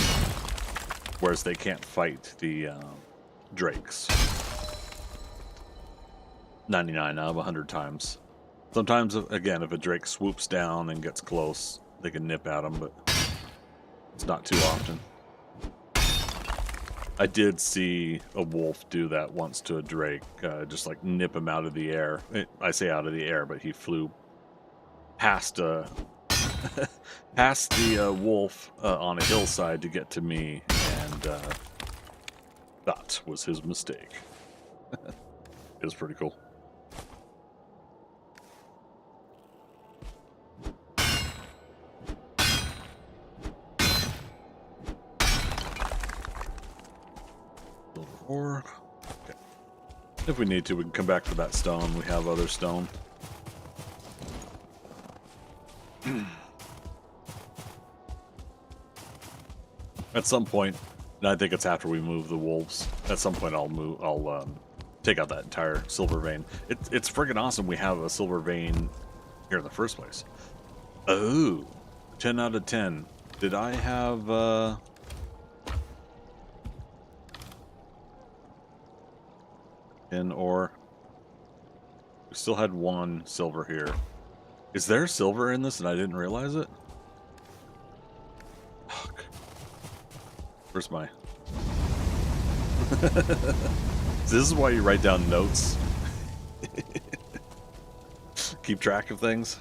whereas they can't fight the drakes 99 out of 100 times. Sometimes, again, if a drake swoops down and gets close, they can nip at them, but it's not too often. I did see a wolf do that once to a drake, just like nip him out of the air. I say out of the air, but he flew past past the wolf on a hillside to get to me, and that was his mistake. It was pretty cool. Or, okay. If we need to, we can come back to that stone. We have other stone. At some point, and I think it's after we move the wolves. At some point, I'll take out that entire silver vein. It's friggin' awesome. We have a silver vein here in the first place. Oh, 10 out of 10. Did I have? Or we still had 1 silver here. Is there silver in this and I didn't realize it? Fuck. Where's my... This is why you write down notes. Keep track of things.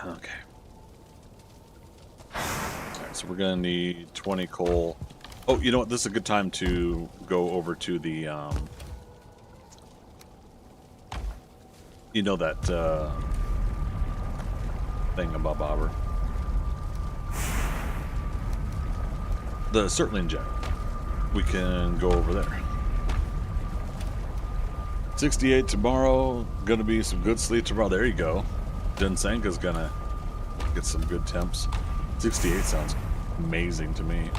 Okay. Alright, so we're gonna need 20 coal. Oh, you know what? This is a good time to go over to the, you know that, thingamabobber. The Certling Jet. We can go over there. 68 tomorrow. Gonna be some good sleep tomorrow. There you go. Densenka's gonna get some good temps. 68 sounds amazing to me.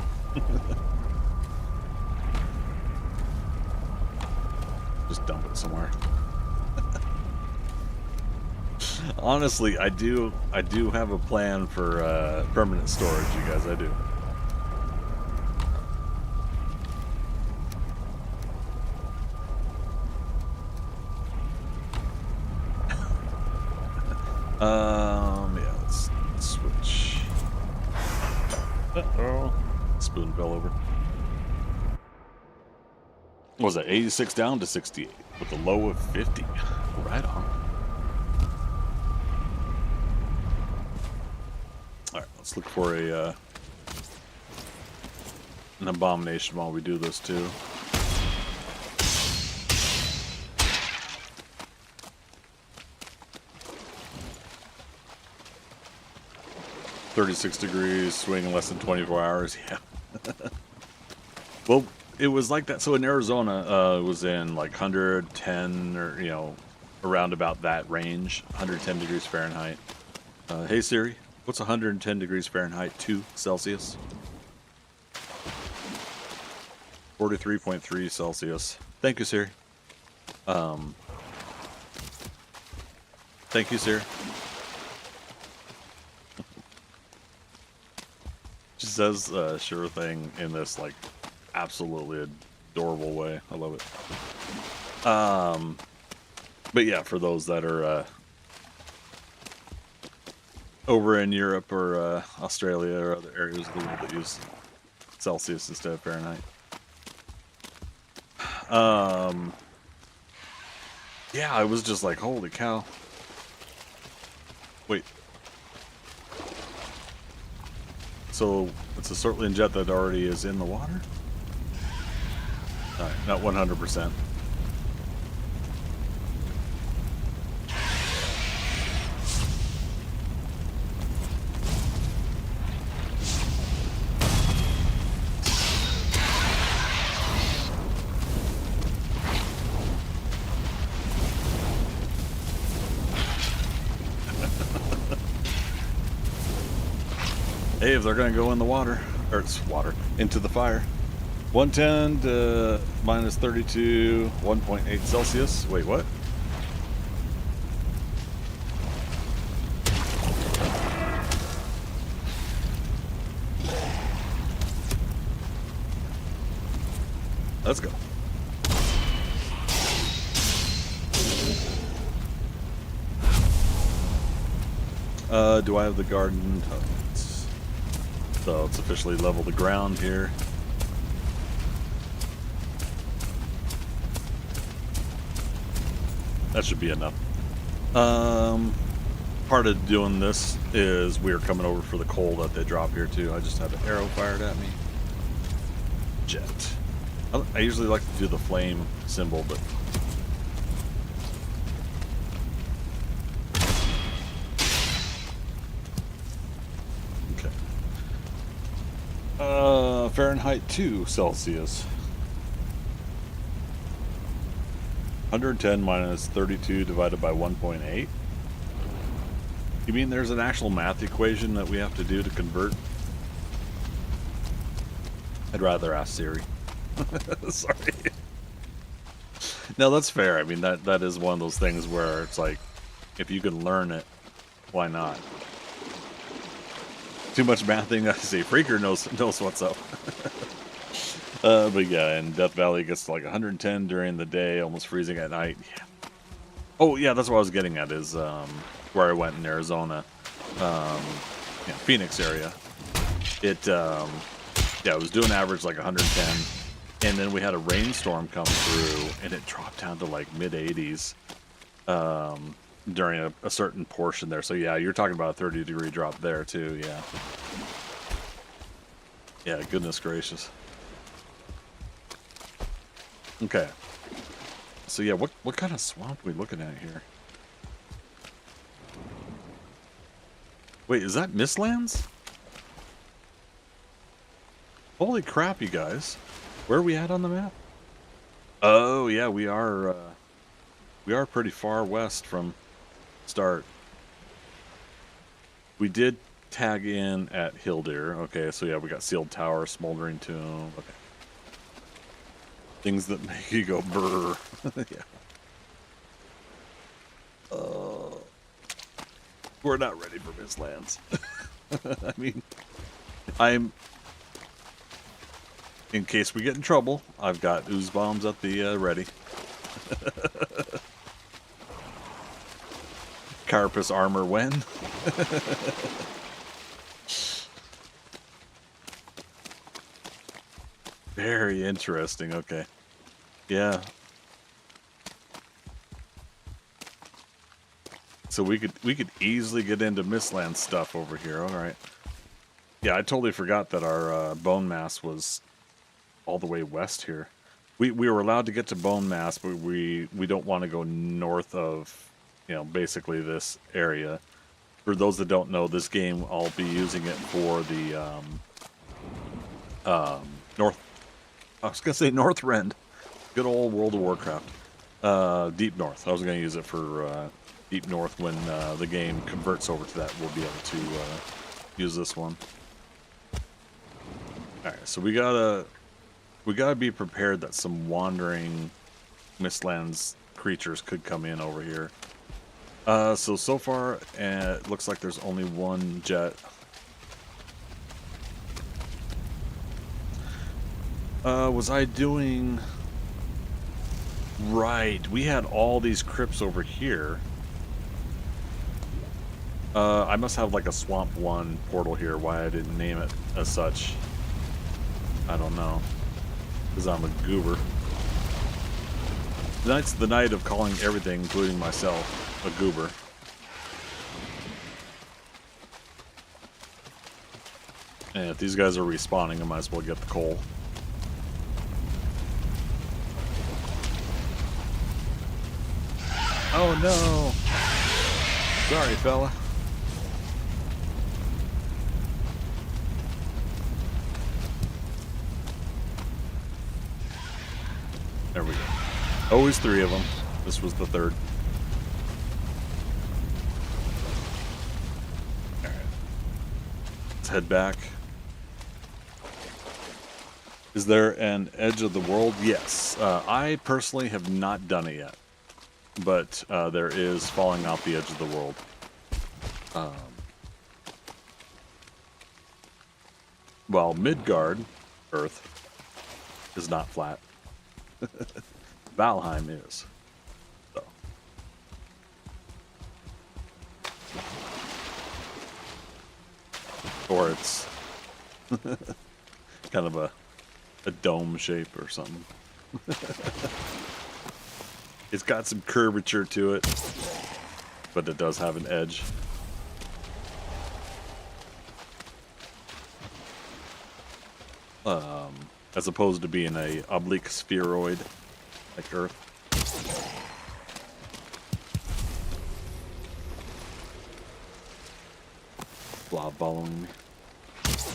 Just dump it somewhere. Honestly, I do have a plan for permanent storage, you guys. I do. Yeah, let's switch. Uh-oh. Spoon fell over. What was that? 86 down to 68 with a low of 50. Right on. All right, let's look for a an abomination while we do this too. $36, swing less than 24 hours. Yeah. Well, it was like that. So in Arizona, it was in like 110 or, you know, around about that range, 110 degrees Fahrenheit. Hey Siri, what's 110 degrees Fahrenheit to Celsius? 43.3 Celsius. Thank you, Siri. Thank you, Siri. She says sure thing in this like absolutely adorable way. I love it. But yeah, for those that are over in Europe or Australia or other areas of the world that use Celsius instead of Fahrenheit. Yeah, I was just like, holy cow. Wait. So it's a Sortland jet that already is in the water? Alright, not 100%. Hey, if they're gonna go in the water, or it's water, into the fire. 110 to minus 32, 1.8 Celsius. Wait, what? Let's go. Do I have the garden? So let's officially level the ground here. That should be enough. Part of doing this is we're coming over for the coal that they drop here too. I just had an arrow fired at me. Jet. I usually like to do the flame symbol, but Fahrenheit 2 Celsius. 110 minus 32 divided by 1.8. You mean there's an actual math equation that we have to do to convert? I'd rather ask Siri. Sorry. No, that's fair. I mean, that is one of those things where it's like, if you can learn it, why not? Too much mathing, I see. Freaker knows what's up. But yeah, and Death Valley gets to like 110 during the day, almost freezing at night. Yeah. Oh yeah, that's what I was getting at is where I went in Arizona, Phoenix area. It it was doing average like 110, and then we had a rainstorm come through, and it dropped down to like mid 80s during a certain portion there. So yeah, you're talking about a 30-degree drop there too. Yeah. Yeah. Goodness gracious. Okay. So yeah, what kind of swamp are we looking at here? Wait, is that Mistlands? Holy crap, you guys. Where are we at on the map? Oh, yeah, we are We are pretty far west from start. We did tag in at Hildir. Okay, so yeah, we got Sealed Tower, Smoldering Tomb. Okay. Things that make you go brr. Yeah. We're not ready for Mistlands. I mean, in case we get in trouble, I've got ooze bombs at the ready. Carapace armor when? Very interesting. Okay. Yeah. So we could easily get into Mistland stuff over here. All right. Yeah, I totally forgot that our bone mass was all the way west here. We were allowed to get to bone mass, but we don't want to go north of, basically this area. For those that don't know, this game, I'll be using it for the north. I was gonna say Northrend. Good old World of Warcraft. Deep North. I was gonna use it for Deep North when the game converts over to that. We'll be able to use this one. All right, so we gotta be prepared that some wandering Mistlands creatures could come in over here. So far, it looks like there's only one jet. Was I doing... Right, we had all these crypts over here. I must have like a Swamp 1 portal here, why I didn't name it as such. I don't know. Because I'm a goober. Tonight's the night of calling everything, including myself, a goober. And if these guys are respawning, I might as well get the coal. Oh no! Sorry, fella. There we go. Always 3 of them. This was the 3rd. Alright. Let's head back. Is there an Edge of the World? Yes. I personally have not done it yet. But there is Falling Out the Edge of the World. Well, Midgard, Earth, is not flat. Valheim is. So. Or it's kind of a dome shape or something. It's got some curvature to it, but it does have an edge. As opposed to being a oblique spheroid like Earth. Blah following me.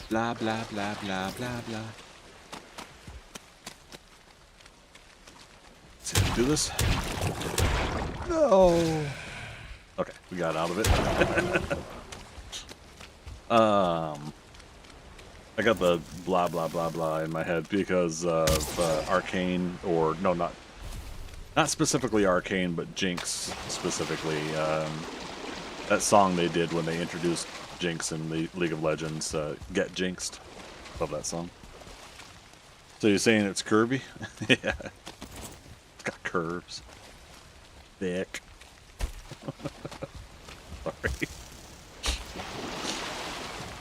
Blah blah blah blah blah blah. Let's see if we do this. No. Okay, we got out of it. I got the blah blah blah blah in my head because of Arcane, or no, not specifically Arcane, but Jinx specifically. That song they did when they introduced Jinx in the League of Legends, Get Jinxed. Love that song. So you're saying it's curvy? Yeah. It's got curves. Thick. Sorry.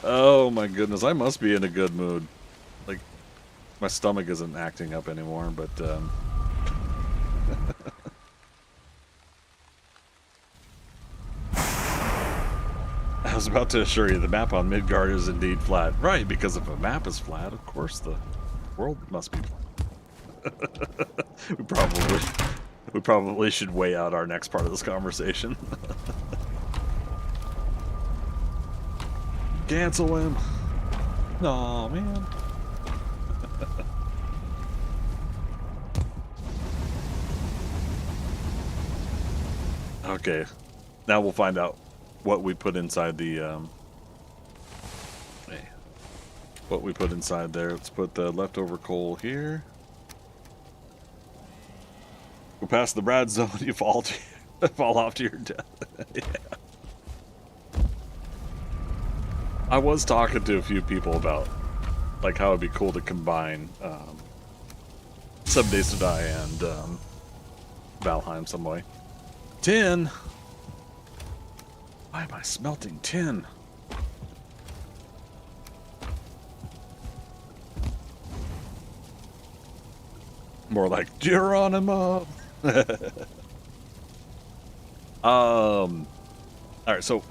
Oh my goodness, I must be in a good mood. Like, my stomach isn't acting up anymore, but I was about to assure you the map on Midgard is indeed flat. Right, because if a map is flat, of course the world must be flat. We probably should weigh out our next part of this conversation. Cancel him. Aw, man. Okay, now we'll find out what we put inside the what we put inside there. Let's put the leftover coal here. Go past the Brad zone, you fall off to your death. Yeah. I was talking to a few people about like how it'd be cool to combine 7 Days to Die and Valheim some way. Tin. Why am I smelting tin? More like Geronimo. Alright, so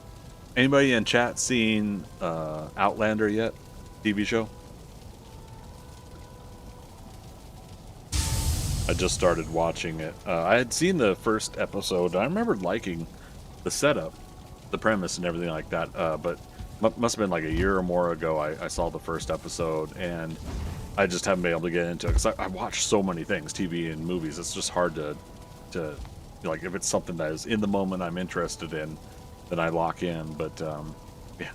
anybody in chat seen Outlander yet? TV show? I just started watching it. I had seen the first episode. I remember liking the setup, the premise and everything like that, but must have been like a year or more ago I saw the first episode, and I just haven't been able to get into it because I watch so many things, TV and movies. It's just hard to like, if it's something that is in the moment I'm interested in, then I lock in. But yeah,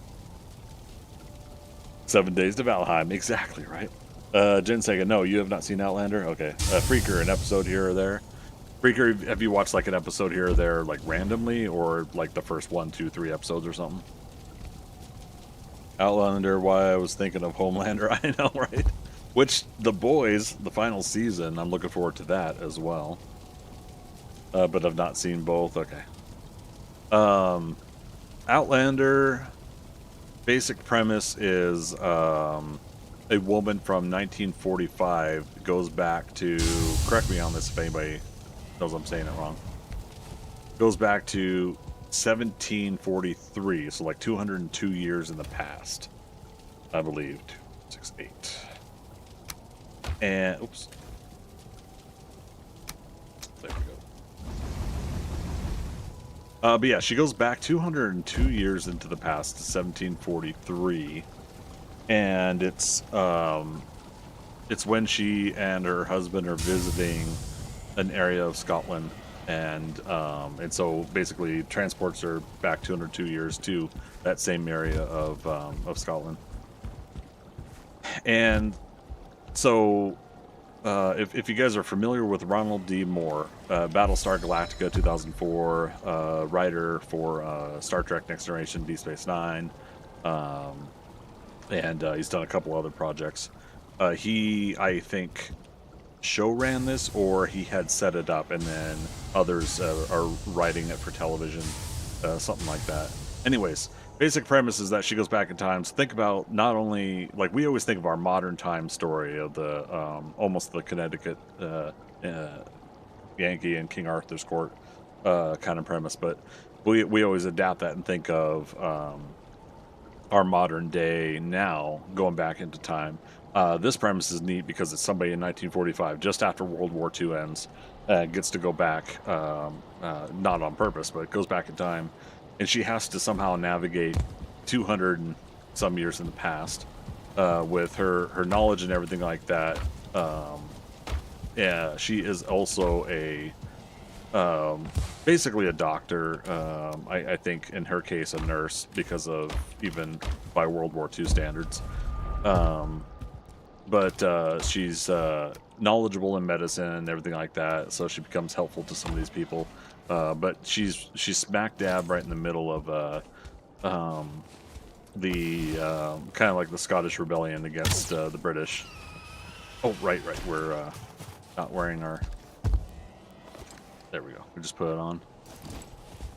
7 Days to Valheim, exactly right. Jen Sega, no, you have not seen Outlander? Okay. Freaker, an episode here or there. Freaker, have you watched like an episode here or there, like randomly, or like the first 1, 2, 3 episodes or something? Outlander, why I was thinking of Homelander, I know, right? Which, The Boys, the final season, I'm looking forward to that as well. But I've not seen both. Okay. Outlander, basic premise is a woman from 1945 goes back to, correct me on this if anybody knows I'm saying it wrong, goes back to 1743, so like 202 years in the past, I believe. 6, 8. And, oops. There we go. But yeah, she goes back 202 years into the past to 1743. And it's when she and her husband are visiting an area of Scotland, and so basically transports her back 202 years to that same area of Scotland. And so if you guys are familiar with Ronald D. Moore, Battlestar Galactica 2004, writer for Star Trek Next Generation, Deep Space Nine, and he's done a couple other projects. He, I think, show ran this, or he had set it up and then others are writing it for television, something like that. Anyways, basic premise is that she goes back in time. So think about, not only, like, we always think of our modern time story of the almost the Connecticut Yankee and King Arthur's court kind of premise, but we always adapt that and think of our modern day now, going back into time. This premise is neat because it's somebody in 1945, just after World War II ends, gets to go back, not on purpose, but goes back in time, and she has to somehow navigate 200 and some years in the past with her knowledge and everything like that. Yeah, she is also a basically a doctor. I think in her case a nurse, because of, even by World War II standards. But she's knowledgeable in medicine and everything like that, so she becomes helpful to some of these people. But she's smack dab right in the middle of the kind of like the Scottish Rebellion against the British. Oh, right. We're not wearing our. There we go. We just put it on.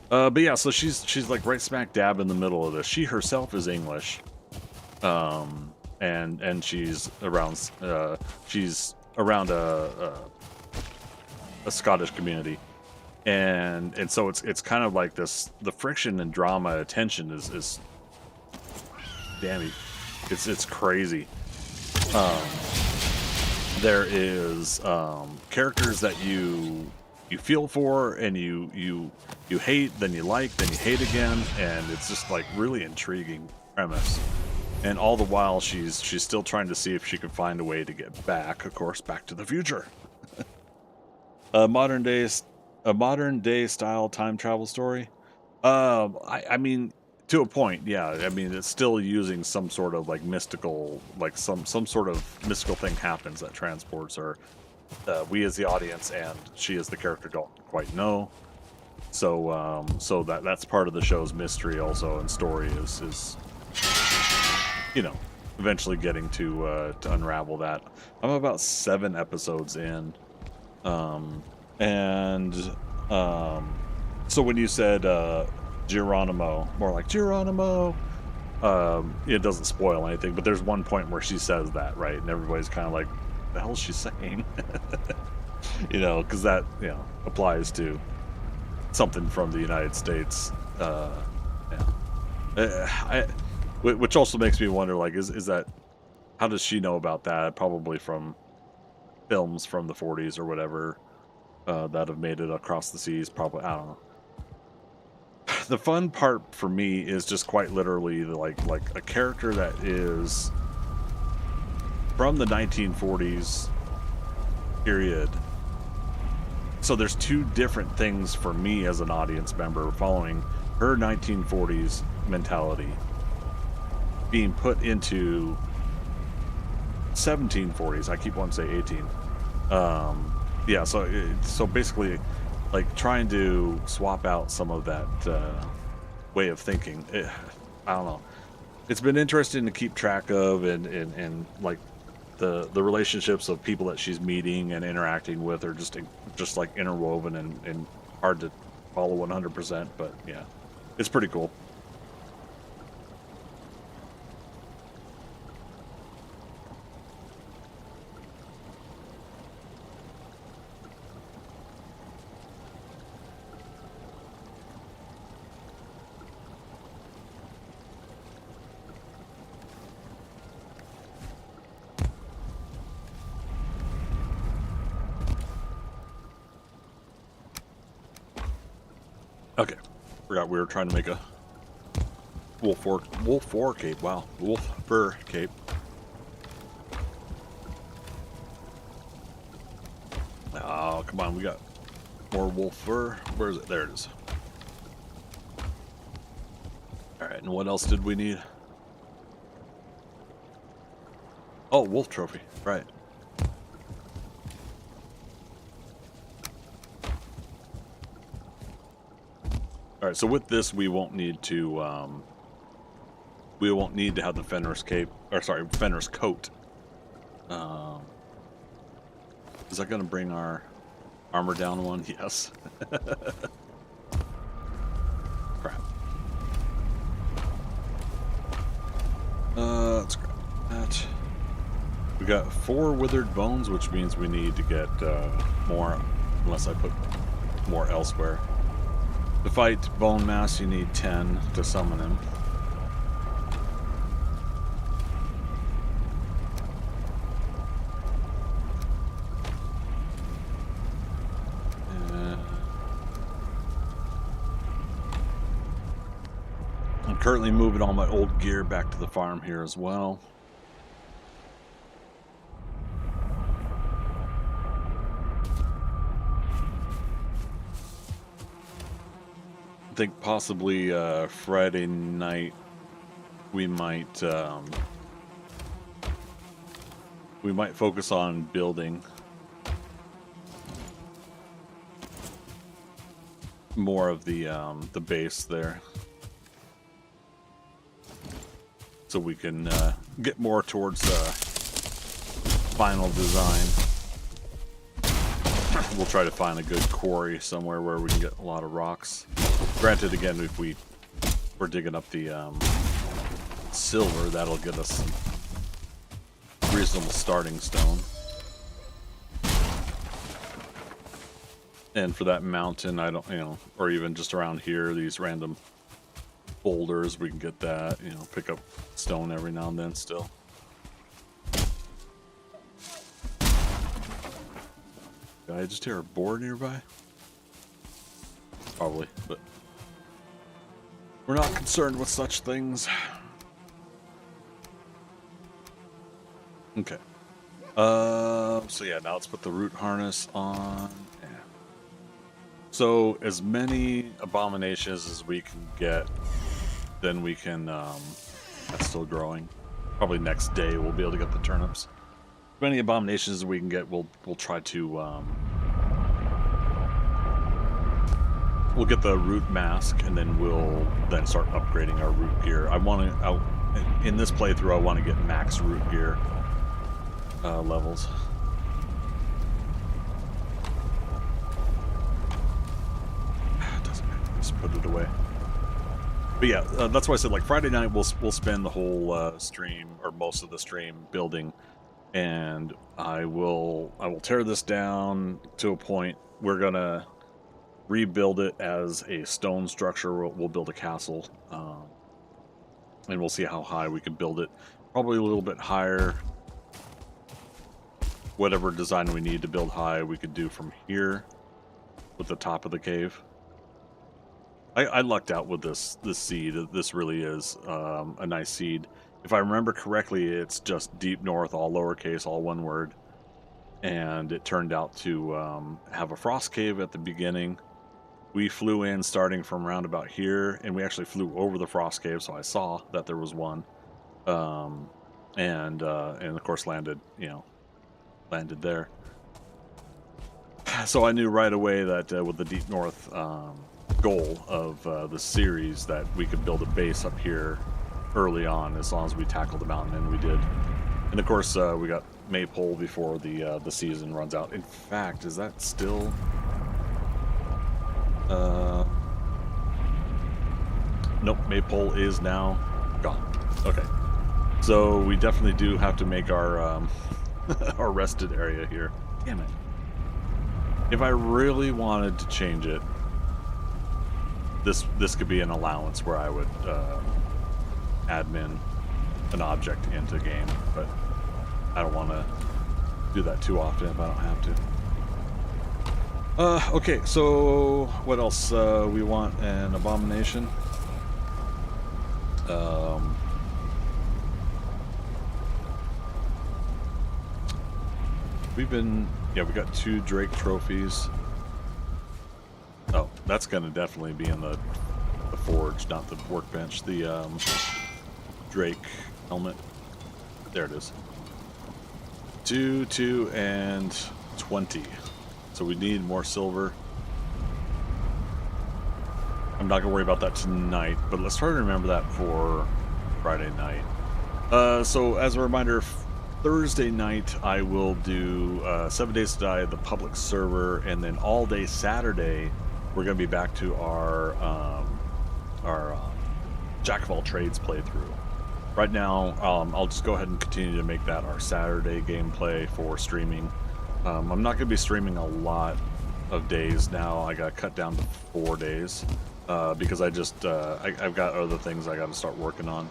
But yeah, so she's like right smack dab in the middle of this. She herself is English. And she's around a Scottish community, and so it's kind of like this, the friction and drama tension is damn, it's crazy. There is characters that you feel for, and you hate, then you like, then you hate again, and it's just like really intriguing premise. And all the while, she's still trying to see if she can find a way to get back, of course, back to the future. Modern day A modern day style time travel story. I mean, to a point, yeah. I mean, it's still using some sort of like mystical, like some sort of mystical thing happens that transports her. We as the audience and she as the character don't quite know. So so that's part of the show's mystery also and story is you know eventually getting to unravel that. I'm about 7 episodes in, and so when you said Geronimo, more like Geronimo, it doesn't spoil anything, but there's one point where she says that, right? And everybody's kind of like, the hell is she saying? Because that, applies to something from the United States. Yeah. Which also makes me wonder, like, is that, how does she know about that? Probably from films from the 40s or whatever that have made it across the seas. Probably, I don't know. The fun part for me is just quite literally like a character that is from the 1940s period. So there's two different things for me as an audience member following her 1940s mentality being put into 1740s. I keep wanting to say 18. Yeah, so basically, like trying to swap out some of that way of thinking. I don't know. It's been interesting to keep track of and like the relationships of people that she's meeting and interacting with are just like interwoven and hard to follow 100%. But yeah, it's pretty cool. Okay, forgot we were trying to make a wolf fur cape. Wow, wolf fur cape. Oh, come on, we got more wolf fur. Where is it? There it is. All right, and what else did we need? Oh, wolf trophy. Right. All right, so with this, we won't need to have the Fenris cape, or sorry, Fenris coat. Is that going to bring our armor down one? Yes. Crap. Let's grab that. We got 4 withered bones, which means we need to get more, unless I put more elsewhere. To fight bone mass, you need 10 to summon him. I'm currently moving all my old gear back to the farm here as well. I think possibly Friday night we might focus on building more of the base there, so we can get more towards final design. We'll try to find a good quarry somewhere where we can get a lot of rocks. Granted, again, if we're digging up the silver, that'll get us some reasonable starting stone. And for that mountain, I don't, or even just around here, these random boulders, we can get that, pick up stone every now and then still. Did I just hear a boar nearby? Probably, but we're not concerned with such things. Okay. So yeah, now let's put the root harness on. Yeah. So as many abominations as we can get, then we can. That's still growing. Probably next day we'll be able to get the turnips. As many abominations as we can get, we'll try to. We'll get the root mask, and then we'll start upgrading our root gear. I want to. In this playthrough, I want to get max root gear levels. Doesn't matter. Just put it away. But yeah, that's why I said like Friday night we'll spend the whole stream or most of the stream building, and I will tear this down to a point. We're gonna rebuild it as a stone structure. We'll build a castle, and we'll see how high we can build it. Probably a little bit higher. Whatever design we need to build high, we could do from here with the top of the cave. I lucked out with this seed. This really is a nice seed. If I remember correctly, it's just deep north, all lowercase, all one word. And it turned out to have a frost cave at the beginning. We flew in starting from around about here, and we actually flew over the frost cave, so I saw that there was one. And of course landed there. So I knew right away that with the deep north goal of the series that we could build a base up here early on, as long as we tackled the mountain, and we did. And of course we got maypole before the season runs out. In fact, is that still nope, maypole is now gone. Okay, so we definitely do have to make our our rested area here. Damn it. If I really wanted to change it, this could be an allowance where I would admin an object into game, but I don't want to do that too often if I don't have to. Okay, so what else? We want an abomination. We got 2 Drake trophies. Oh, that's gonna definitely be in the forge, not the workbench. The Drake helmet. There it is. 2, 2, and 20. So we need more silver. I'm not gonna worry about that tonight, but let's try to remember that for Friday night. So as a reminder, Thursday night I will do 7 Days to Die, the public server, and then all day Saturday we're gonna be back to our Jack of all trades playthrough. Right now, I'll just go ahead and continue to make that our Saturday gameplay for streaming. I'm not gonna be streaming a lot of days now. I got cut down to 4 days because I've got other things I got to start working on.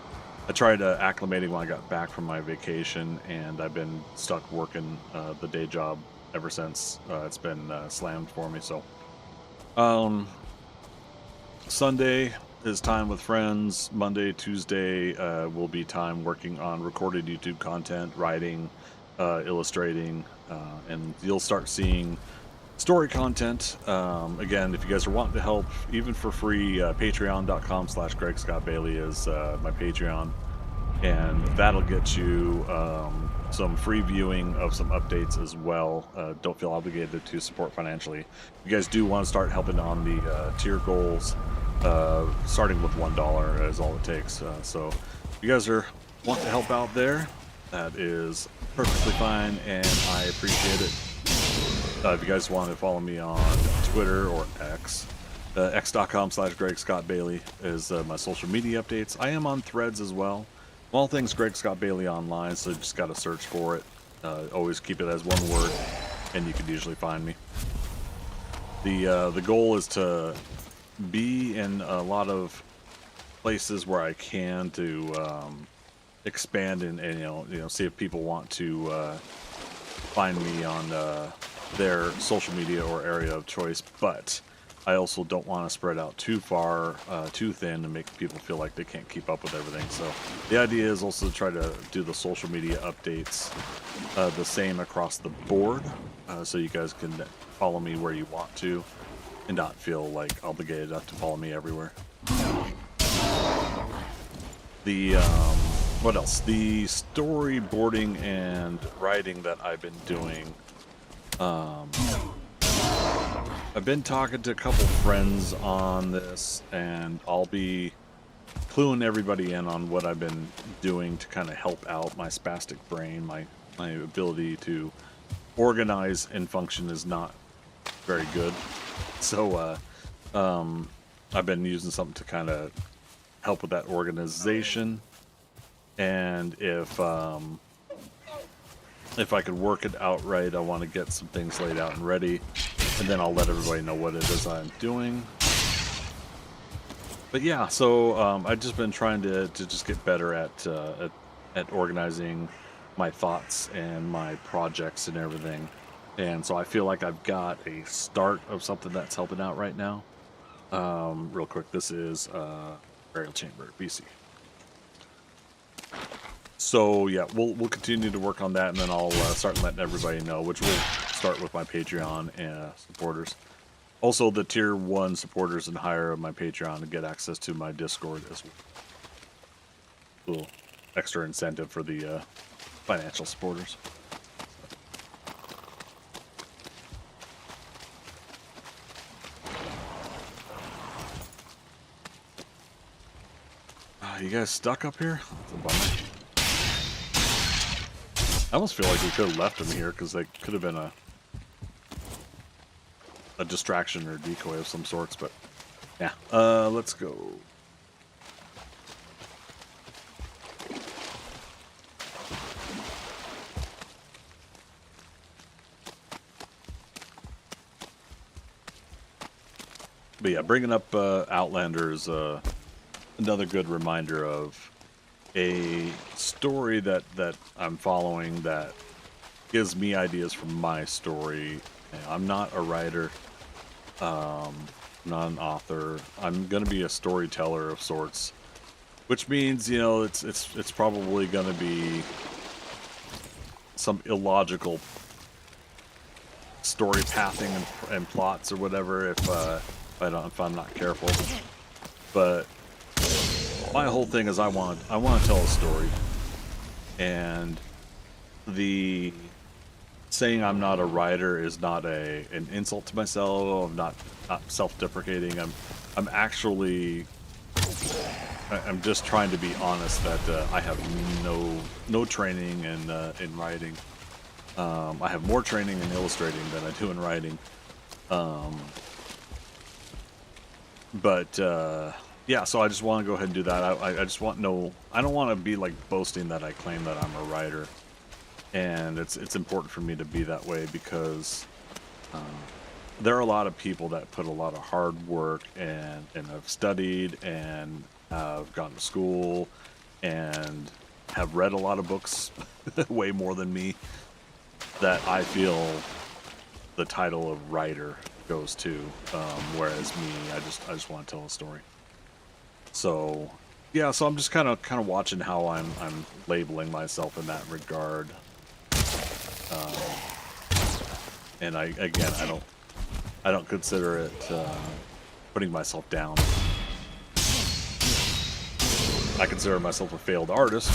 I tried acclimating when I got back from my vacation, and I've been stuck working the day job ever since. It's been slammed for me. So Sunday is time with friends. Monday, Tuesday will be time working on recorded YouTube content, writing, illustrating, and you'll start seeing story content. Again, if you guys are wanting to help, even for free, patreon.com/Greg Scott Bailey is my Patreon, and that'll get you some free viewing of some updates as well. Don't feel obligated to support financially. If you guys do want to start helping on the tier goals, starting with $1 is all it takes. So if you guys want to help out there, that is perfectly fine, and I appreciate it. If you guys want to follow me on Twitter or X, x.com/Greg Scott Bailey is my social media updates. I am on Threads as well. All things Greg Scott Bailey online, so you just got to search for it. Always keep it as one word, and you can usually find me. The goal is to be in a lot of places where I can to expand and see if people want to find me on their social media or area of choice, but I also don't want to spread out too far, too thin, and make people feel like they can't keep up with everything. So the idea is also to try to do the social media updates the same across the board, so you guys can follow me where you want to. and not feel like obligated to follow me everywhere. The what else? The storyboarding and writing that I've been doing. I've been talking to a couple friends on this, and I'll be cluing everybody in on what I've been doing to kind of help out my spastic brain. My ability to organize and function is not very good, so I've been using something to kind of help with that organization. And if I could work it out right, I want to get some things laid out and ready, and then I'll let everybody know what it is I'm doing. But yeah, so I've just been trying to just get better at organizing my thoughts and my projects and everything. And so I feel like I've got a start of something that's helping out right now. Real quick, this is Burial Chamber, BC. So yeah, we'll continue to work on that, and then I'll start letting everybody know, which will start with my Patreon supporters. Also, the tier 1 supporters and higher of my Patreon to get access to my Discord as well. A little extra incentive for the financial supporters. You guys stuck up here? That's a bummer. I almost feel like we could have left them here, because they could have been a distraction or decoy of some sorts, but yeah. Let's go. But yeah, bringing up Outlander is another good reminder of a story that I'm following that gives me ideas from my story. I'm not a writer, not an author. I'm going to be a storyteller of sorts, which means, you know, it's probably going to be some illogical story pathing and plots or whatever if I'm not careful. But my whole thing is I want to tell a story, and the saying I'm not a writer is not an insult to myself. I'm not self-deprecating. I'm actually I'm just trying to be honest that I have no training in writing. I have more training in illustrating than I do in writing. Yeah, so I just want to go ahead and do that. I just want I don't want to be like boasting that I claim that I'm a writer, and it's important for me to be that way because there are a lot of people that put a lot of hard work and have studied and have gone to school and have read a lot of books, way more than me, that I feel the title of writer goes to, whereas me, I just want to tell a story. So yeah, so I'm just kind of watching how I'm labeling myself in that regard. And I don't consider it putting myself down. I consider myself a failed artist.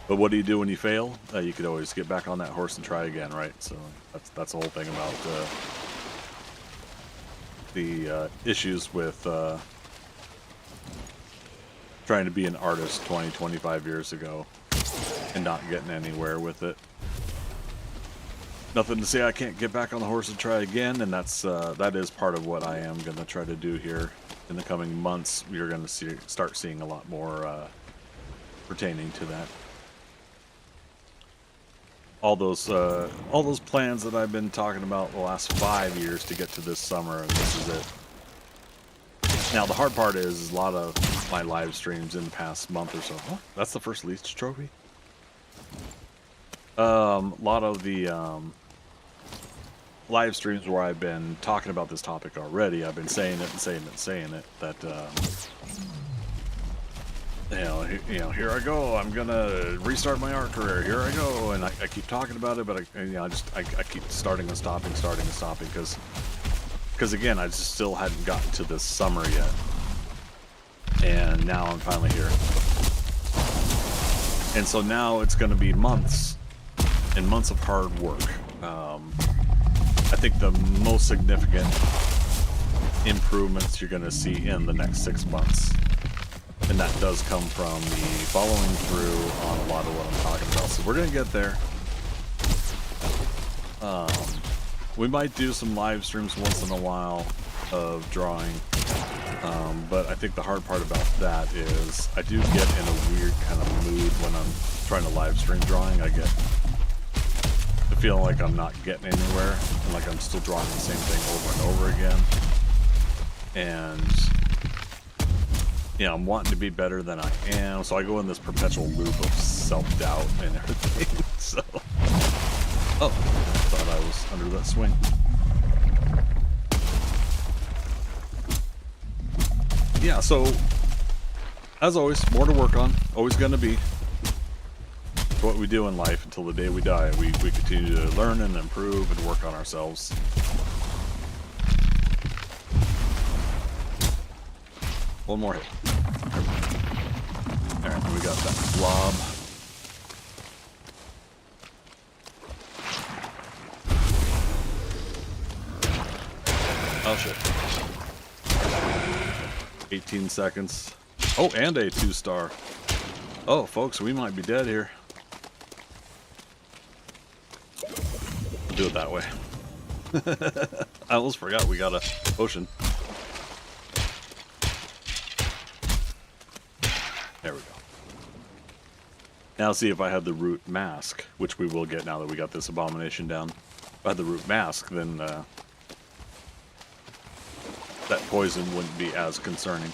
But what do you do when you fail? You could always get back on that horse and try again, right? So that's the whole thing about the issues with trying to be an artist 25 years ago and not getting anywhere with it. Nothing to say I can't get back on the horse and try again, and that is part of what I am going to try to do here in the coming months. You're going to start seeing a lot more pertaining to that. All those plans that I've been talking about the last 5 years to get to this summer, and this is it. Now the hard part is a lot of my live streams in the past month or so. Oh, that's the first Leech trophy. A lot of the live streams where I've been talking about this topic already, I've been saying it that you know, here I go, I'm gonna restart my art career, here I go, and I keep talking about it, but I keep starting and stopping because because again, I just still hadn't gotten to this summer yet, and now I'm finally here. And so now it's going to be months and months of hard work. I think the most significant improvements you're going to see in the next 6 months, and that does come from the following through on a lot of what I'm talking about. So we're going to get there. We might do some live streams once in a while of drawing, but I think the hard part about that is I do get in a weird kind of mood when I'm trying to live stream drawing. I get the feeling like I'm not getting anywhere and like I'm still drawing the same thing over and over again. And you know, I'm wanting to be better than I am, so I go in this perpetual loop of self-doubt and everything. So, oh, thought I was under that swing. Yeah, so as always, more to work on. Always going to be. It's what we do in life until the day we die. We continue to learn and improve and work on ourselves. One more hit. Alright, we got that blob. Oh shit. 18 seconds. Oh, and a 2-star. Oh, folks, we might be dead here. We'll do it that way. I almost forgot we got a potion. There we go. Now see if I had the root mask, which we will get now that we got this abomination down. If I had the root mask, then that poison wouldn't be as concerning.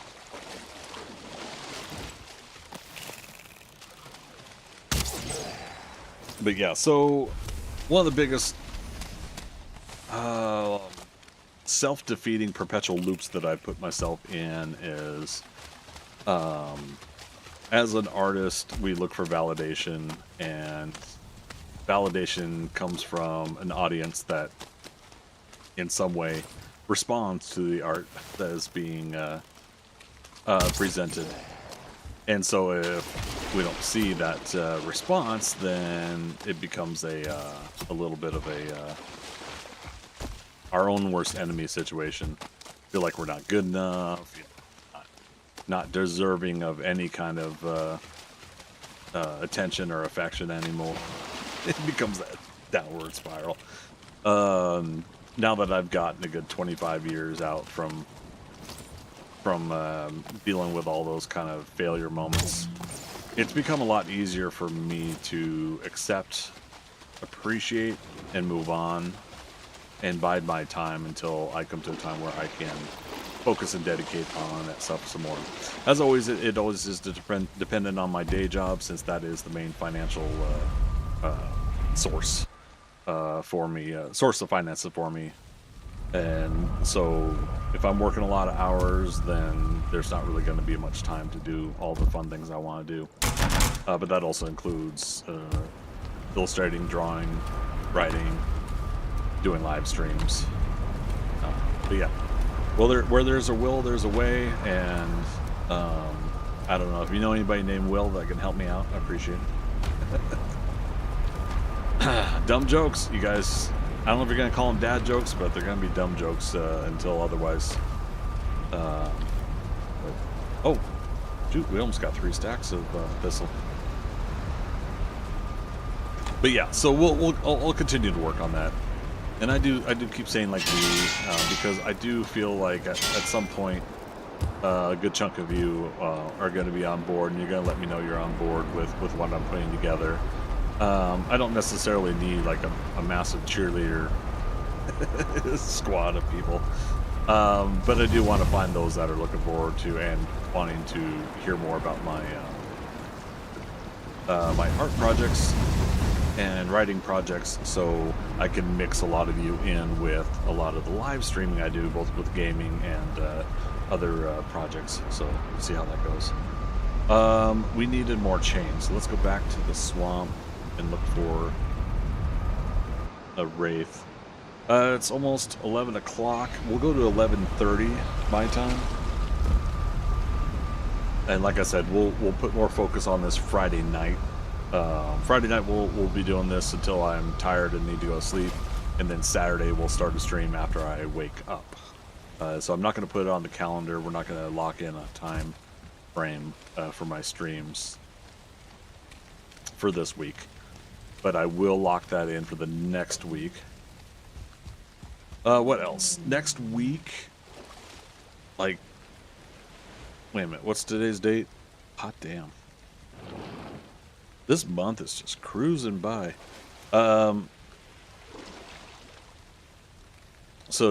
But yeah, so one of the biggest self-defeating perpetual loops that I've put myself in is as an artist, we look for validation, and validation comes from an audience that in some way responds to the art that is being presented. And so if we don't see that response, then it becomes a little bit of a our own worst enemy situation. Feel like we're not good enough, you know, not deserving of any kind of attention or affection anymore. It becomes that downward spiral. Now that I've gotten a good 25 years out from dealing with all those kind of failure moments, it's become a lot easier for me to accept, appreciate, and move on, and bide my time until I come to a time where I can focus and dedicate on that stuff some more. As always, it always is dependent on my day job, since that is the main financial source for me, source of finances for me. And so if I'm working a lot of hours, then there's not really going to be much time to do all the fun things I want to do. But that also includes illustrating, drawing, writing, doing live streams. But yeah, well, where there's a will, there's a way. And I don't know if you know anybody named Will that can help me out. I appreciate it. Dumb jokes, you guys. I don't know if you're gonna call them dad jokes, but they're gonna be dumb jokes until otherwise. Oh, shoot! We almost got 3 stacks of thistle. But yeah, so I'll continue to work on that, and I do keep saying like we, because I do feel like at some point a good chunk of you are going to be on board, and you're going to let me know you're on board with what I'm putting together. I don't necessarily need like a massive cheerleader squad of people, but I do want to find those that are looking forward to and wanting to hear more about my my art projects and writing projects, so I can mix a lot of you in with a lot of the live streaming I do, both with gaming and other projects. So we'll see how that goes. We needed more chains, so let's go back to the swamp and look for a wraith. It's almost 11 o'clock. We'll go to 11:30 my time. And like I said, we'll put more focus on this Friday night. Friday night we'll be doing this until I'm tired and need to go to sleep, and then Saturday we'll start a stream after I wake up. So I'm not going to put it on the calendar. We're not going to lock in a time frame for my streams for this week, but I will lock that in for the next week. What else? Next week, like, wait a minute, what's today's date? Hot damn. This month is just cruising by. So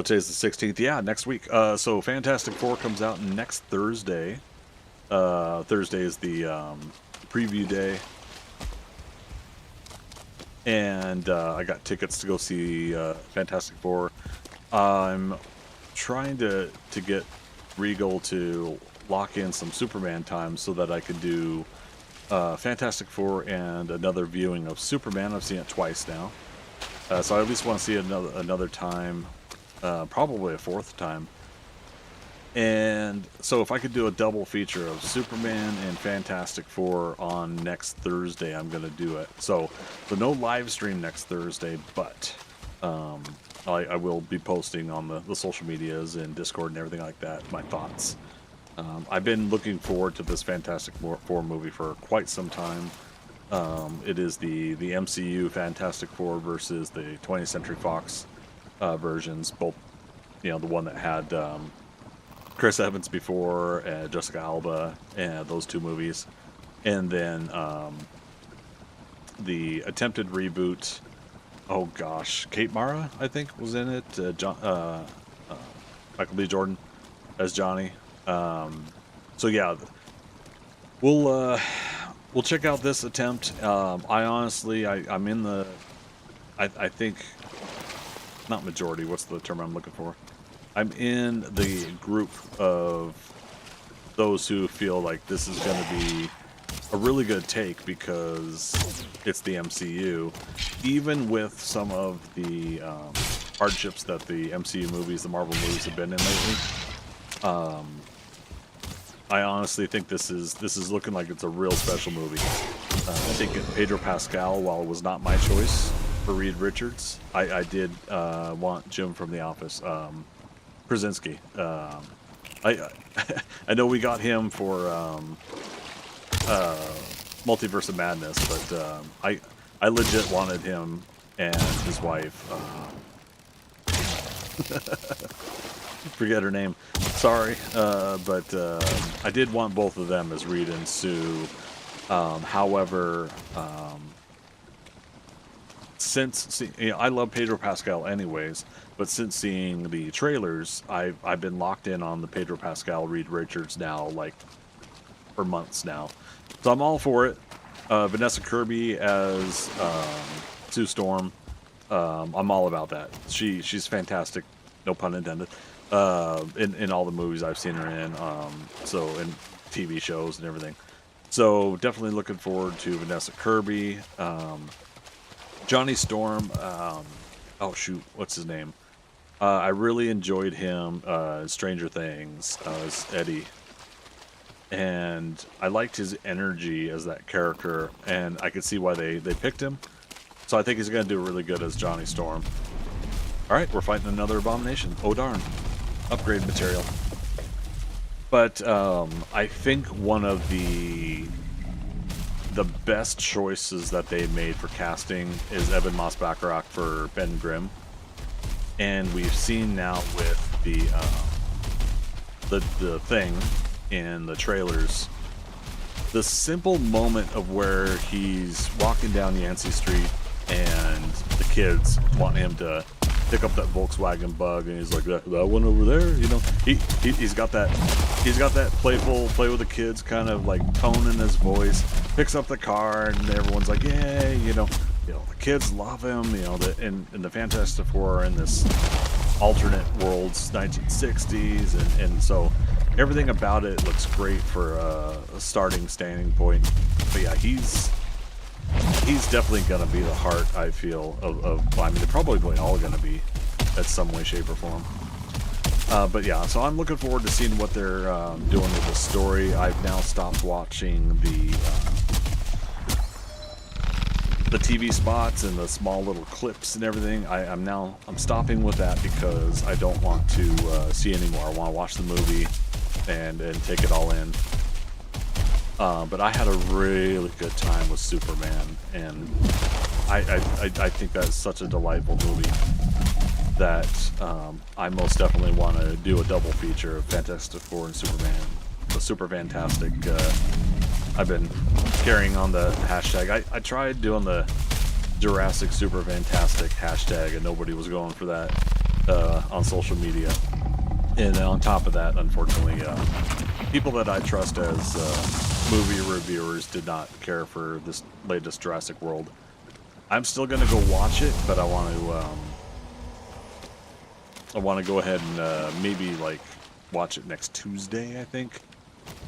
today's the 16th. Yeah, next week. So Fantastic Four comes out next Thursday. Thursday is the preview day. And I got tickets to go see Fantastic Four. I'm trying to get Regal to lock in some Superman time so that I could do Fantastic Four and another viewing of Superman. I've seen it twice now. So I at least want to see it another time, probably a fourth time. And so if I could do a double feature of Superman and Fantastic Four on next Thursday, I'm going to do it. So no live stream next Thursday, but I will be posting on the social medias and Discord and everything like that, my thoughts. I've been looking forward to this Fantastic Four movie for quite some time. It is the MCU Fantastic Four versus the 20th Century Fox versions, both, you know, the one that had Chris Evans before, Jessica Alba, and those two movies, and then the attempted reboot. Oh gosh, Kate Mara, I think, was in it. Michael B. Jordan as Johnny. So yeah, we'll check out this attempt. I honestly, I'm in the, I think, not majority. What's the term I'm looking for? I'm in the group of those who feel like this is going to be a really good take because it's the MCU, even with some of the hardships that the MCU movies, the Marvel movies, have been in lately. I honestly think this is looking like it's a real special movie. I think Pedro Pascal, while it was not my choice for Reed Richards, I did want Jim from The Office, Krasinski. I know we got him for Multiverse of Madness, but I legit wanted him and his wife. Forget her name. Sorry, but I did want both of them as Reed and Sue. However, since I love Pedro Pascal anyways, but since seeing the trailers, I've been locked in on the Pedro Pascal Reed Richards now, like for months now. So I'm all for it. Vanessa Kirby as Sue Storm. I'm all about that. She's fantastic, no pun intended. In all the movies I've seen her in, so in TV shows and everything. So definitely looking forward to Vanessa Kirby. Johnny Storm, oh shoot, what's his name? I really enjoyed him in Stranger Things as Eddie. And I liked his energy as that character, and I could see why they picked him. So I think he's going to do really good as Johnny Storm. Alright, we're fighting another abomination. Oh darn. Upgrade material. But I think one of the best choices that they made for casting is Evan Moss-Bachrach for Ben Grimm. And we've seen now with the thing in the trailers, the simple moment of where he's walking down Yancey Street and the kids want him to pick up that Volkswagen Bug, and he's like, that one over there, you know, he's got that playful, play with the kids kind of like tone in his voice, picks up the car, and everyone's like, yay, you know, the kids love him, you know, and the Fantastic Four are in this alternate worlds, 1960s, and so everything about it looks great for a standing point. But yeah, he's definitely going to be the heart, I feel, of I mean, they're probably all going to be. at some way, shape, or form. But yeah, so I'm looking forward to seeing what they're doing with the story. I've now stopped watching the TV spots and the small little clips and everything. I'm stopping with that because I don't want to see anymore. I want to watch the movie and take it all in. But I had a really good time with Superman, and I think that's such a delightful movie that I most definitely want to do a double feature of Fantastic Four and Superman. The Super Fantastic. I've been carrying on the hashtag. I tried doing the Jurassic Super Fantastic hashtag, and nobody was going for that on social media. And on top of that, unfortunately, people that I trust as movie reviewers did not care for this latest Jurassic World. I'm still going to go watch it, but I want to go ahead and maybe like watch it next Tuesday, I think.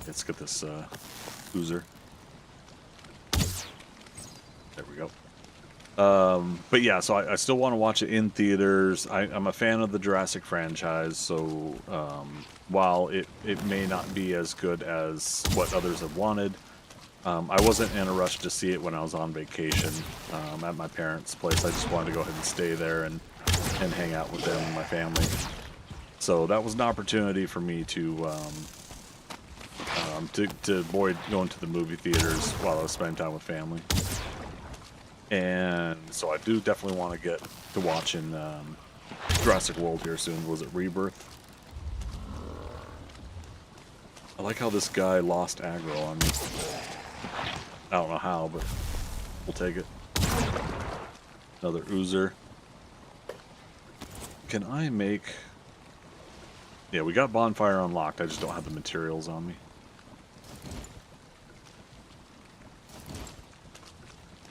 Let's get this Oozer. There we go. But yeah, so I still want to watch it in theaters. I'm a fan of the Jurassic franchise, so while it may not be as good as what others have wanted, I wasn't in a rush to see it when I was on vacation at my parents' place. I just wanted to go ahead and stay there and hang out with them and my family. So that was an opportunity for me to avoid going to the movie theaters while I was spending time with family. And so I do definitely want to get to watching Jurassic World here soon. Was it Rebirth? I like how this guy lost aggro on me. I don't know how, but we'll take it. Another Oozer. Can I make... Yeah, we got Bonfire unlocked. I just don't have the materials on me.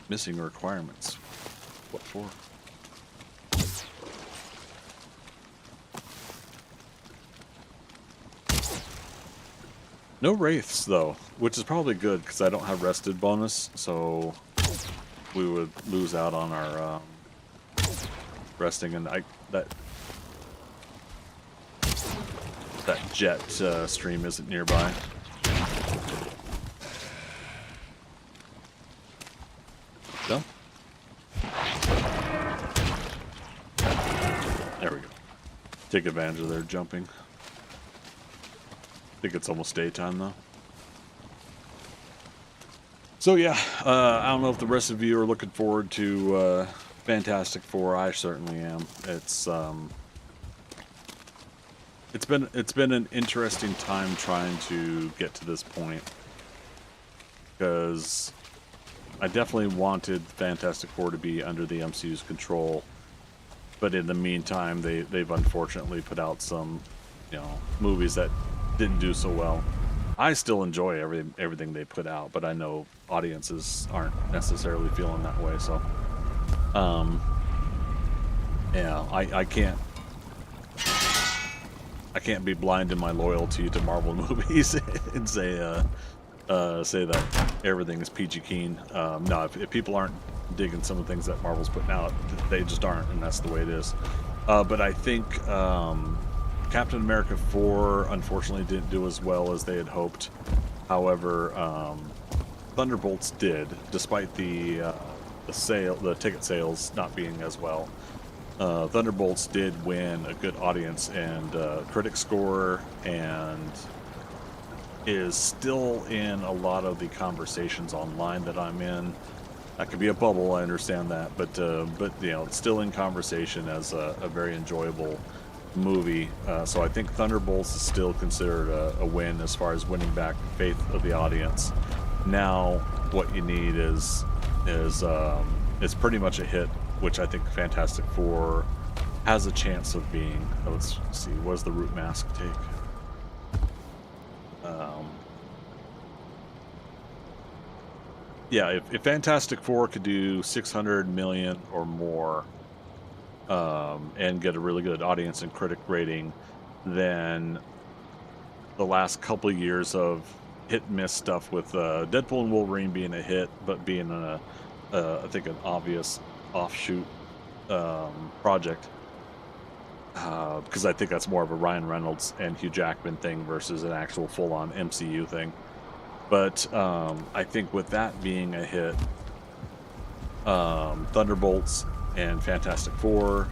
Missing requirements. What for? No wraiths though, which is probably good because I don't have rested bonus, so we would lose out on our resting, and that jet stream isn't nearby. No? There we go. Take advantage of their jumping. I think it's almost daytime though. So yeah, I don't know if the rest of you are looking forward to Fantastic Four. I certainly am. It's been an interesting time trying to get to this point, because I definitely wanted Fantastic Four to be under the MCU's control, but in the meantime, they've unfortunately put out some, movies that didn't do so well. I still enjoy everything they put out, but I know audiences aren't necessarily feeling that way. So, yeah, I can't be blind in my loyalty to Marvel movies and say that everything is peachy keen. No, if people aren't digging some of the things that Marvel's putting out, they just aren't, and that's the way it is. But I think Captain America 4 unfortunately didn't do as well as they had hoped. However, Thunderbolts did, despite the ticket sales not being as well. Thunderbolts did win a good audience and critic score, and is still in a lot of the conversations online that I'm in. That could be a bubble, I understand that, but it's still in conversation as a very enjoyable movie. So I think Thunderbolts is still considered a win as far as winning back faith of the audience. Now, what you need is pretty much a hit, which I think Fantastic Four has a chance of being. Let's see, what does the root mask take? Yeah, if Fantastic Four could do 600 million or more, and get a really good audience and critic rating, then the last couple of years of hit and miss stuff with Deadpool and Wolverine being a hit, but being I think an obvious offshoot project, because I think that's more of a Ryan Reynolds and Hugh Jackman thing versus an actual full-on MCU thing. But I think with that being a hit, Thunderbolts and Fantastic Four,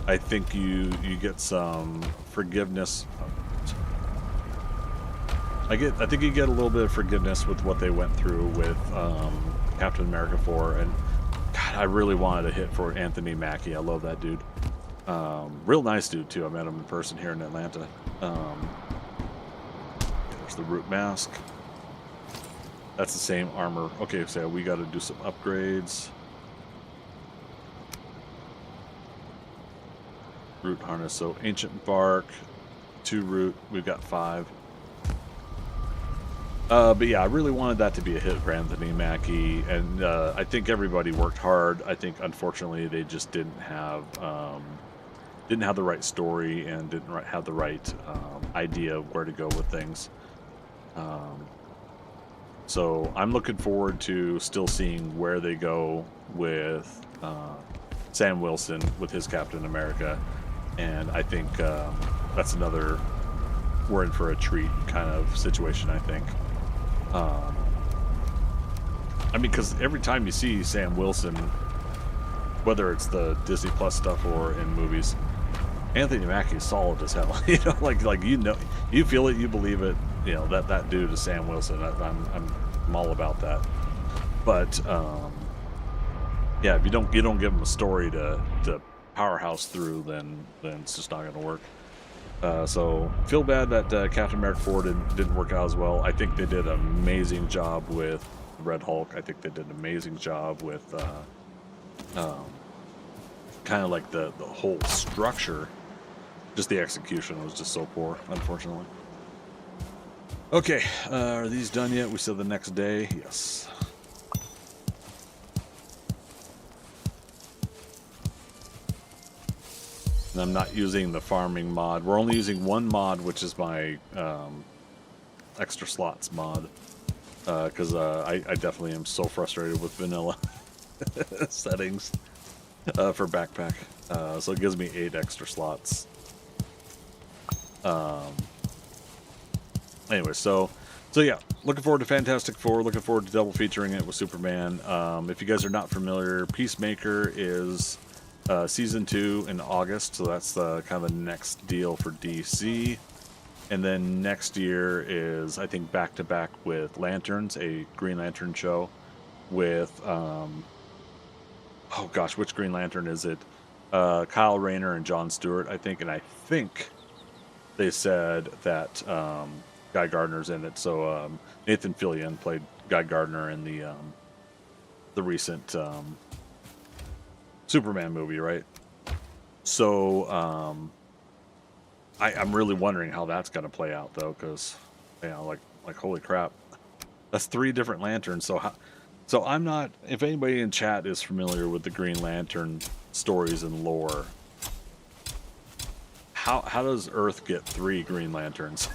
I think you get some forgiveness. I think you get a little bit of forgiveness with what they went through with Captain America 4, and God, I really wanted a hit for Anthony Mackie. I love that dude. Real nice dude too. I met him in person here in Atlanta. There's the root mask. That's the same armor. Okay, so we got to do some upgrades. Root harness. So ancient bark, 2 root. We've got 5. But yeah, I really wanted that to be a hit for Anthony Mackie, and I think everybody worked hard. I think unfortunately they just didn't have the right story and didn't have the right idea of where to go with things. So I'm looking forward to still seeing where they go with Sam Wilson with his Captain America, and I think that's another we're in for a treat kind of situation, I think. I mean, because every time you see Sam Wilson, whether it's the Disney Plus stuff or in movies, Anthony Mackie is solid as hell. You know, like you feel it, you believe it. You know that dude is Sam Wilson. I'm all about that. But yeah, if you don't give him a story to powerhouse through, then it's just not going to work. So feel bad that Captain America 4 didn't work out as well. I think they did an amazing job with Red Hulk. I think they did an amazing job with kind of like the whole structure. Just the execution was just so poor, unfortunately. Okay, are these done yet? We said the next day. Yes. And I'm not using the farming mod. We're only using one mod, which is my extra slots mod. Because I definitely am so frustrated with vanilla settings for backpack. So it gives me 8 extra slots. Anyway, so yeah, looking forward to Fantastic Four. Looking forward to double featuring it with Superman. If you guys are not familiar, Peacemaker is season 2 in August, so that's the kind of the next deal for DC. And then next year is, I think, back to back with Lanterns, a Green Lantern show with oh gosh, which Green Lantern is it? Kyle Rayner and Jon Stewart, I think, and I think they said that Guy Gardner's in it. So Nathan Fillion played Guy Gardner in the recent Superman movie, right? So I'm really wondering how that's going to play out, though, because you know, like holy crap, that's 3 different lanterns. So I'm not. If anybody in chat is familiar with the Green Lantern stories and lore, how does Earth get 3 Green Lanterns?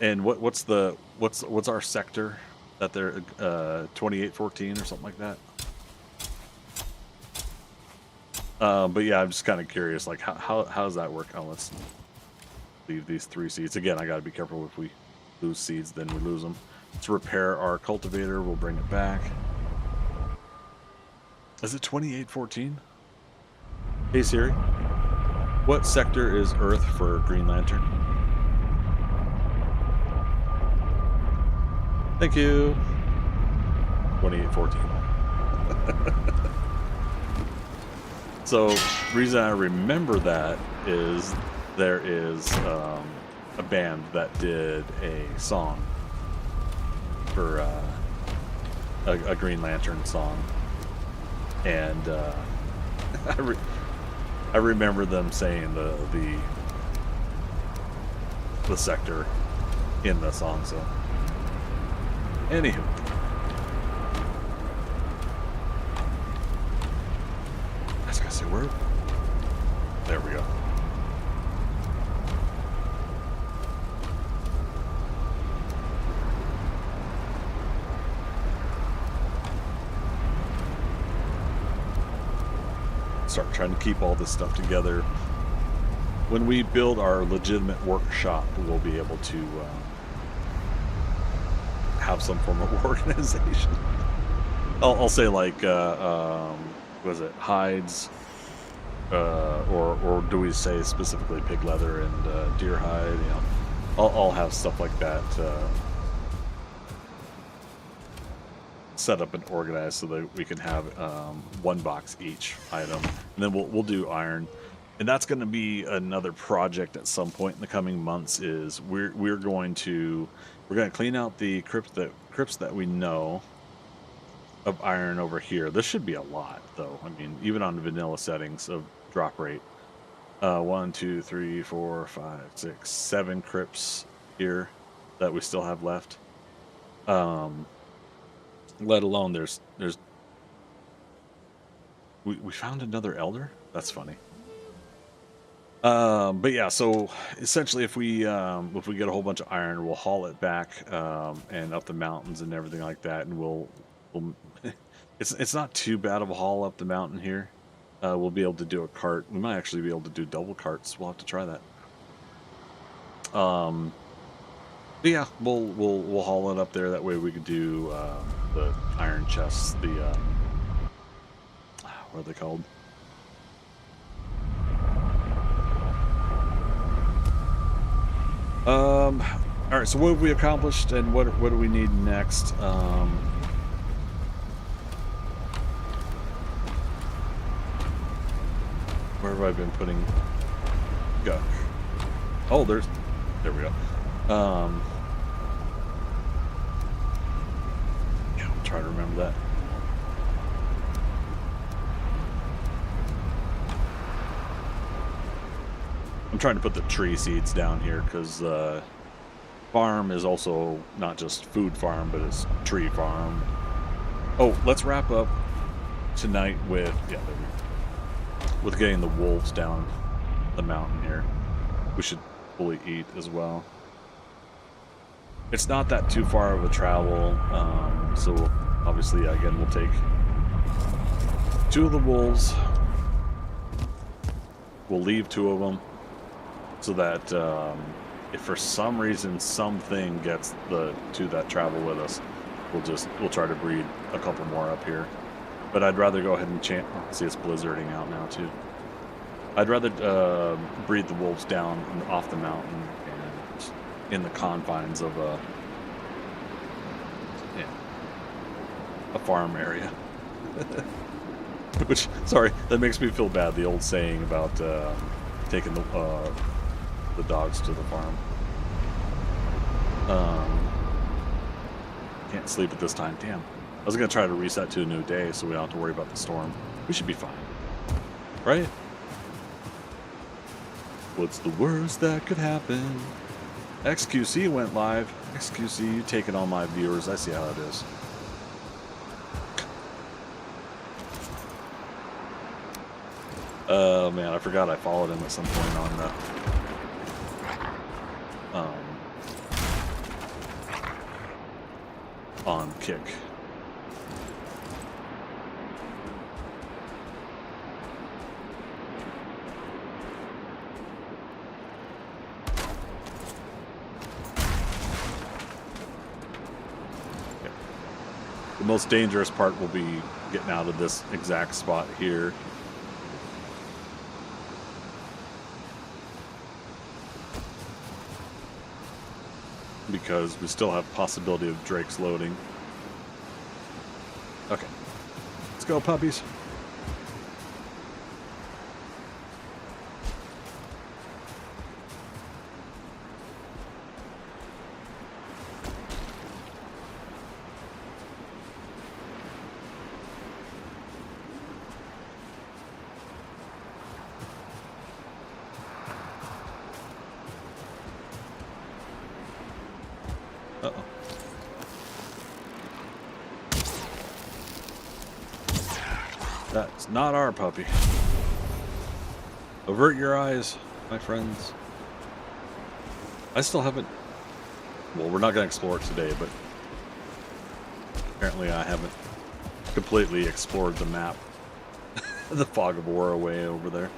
And what's our sector that they're 2814 or something like that? But yeah, I'm just kind of curious, like how does that work? Oh, let's leave these 3 seeds again. I got to be careful. If we lose seeds, then we lose them. Let's repair our cultivator. We'll bring it back. Is it 2814? Hey Siri, what sector is Earth for Green Lantern? Thank you. 2814. So, reason I remember that is there is a band that did a song for a Green Lantern song, and I remember them saying the sector in the song. So, anywho. I was gonna say where. There we go. start trying to keep all this stuff together. When we build our legitimate workshop, we'll be able to have some form of organization. I'll say like, was it hides, or do we say specifically pig leather and deer hide? You know, I'll have stuff like that set up and organized so that we can have one box each item, and then we'll do iron. And that's going to be another project at some point in the coming months. Is we're going to clean out the crypts that we know of iron over here. This should be a lot, though. I mean, even on the vanilla settings of drop rate, 1, 2, 3, 4, 5, 6, 7 crypts here that we still have left. Let alone we found another elder. That's funny. But yeah, so essentially if we get a whole bunch of iron, we'll haul it back and up the mountains and everything like that, and we'll it's not too bad of a haul up the mountain here. We'll be able to do a cart. We might actually be able to do double carts. We'll have to try that. But yeah, we'll haul it up there. That way we could do the iron chests, the what are they called? All right, so what have we accomplished, and what do we need next? Where have I been putting? Go. Oh, there we go. Yeah, I'll try to remember that. I'm trying to put the tree seeds down here because farm is also not just food farm, but it's tree farm. Oh, let's wrap up tonight with with getting the wolves down the mountain here. We should fully eat as well. It's not that too far of a travel, so obviously again we'll take 2 of the wolves. We'll leave 2 of them, so that if for some reason something gets the 2 that travel with us, we'll try to breed a couple more up here. But I'd rather go ahead and see it's blizzarding out now too. I'd rather breed the wolves down off the mountain and in the confines of a farm area. Which, sorry, that makes me feel bad. The old saying about taking the dogs to the farm. Can't sleep at this time. Damn. I was going to try to reset to a new day so we don't have to worry about the storm. We should be fine. Right? What's the worst that could happen? XQC went live. XQC, you taking all my viewers. I see how it is. Oh man, I forgot I followed him at some point on the on Kick. Okay. The most dangerous part will be getting out of this exact spot here. Because we still have possibility of drakes loading. Okay. Let's go, puppies. Uh-oh. That's not our puppy. Avert your eyes, my friends. I still haven't... Well, we're not going to explore it today, but... Apparently I haven't completely explored the map. The fog of war way over there.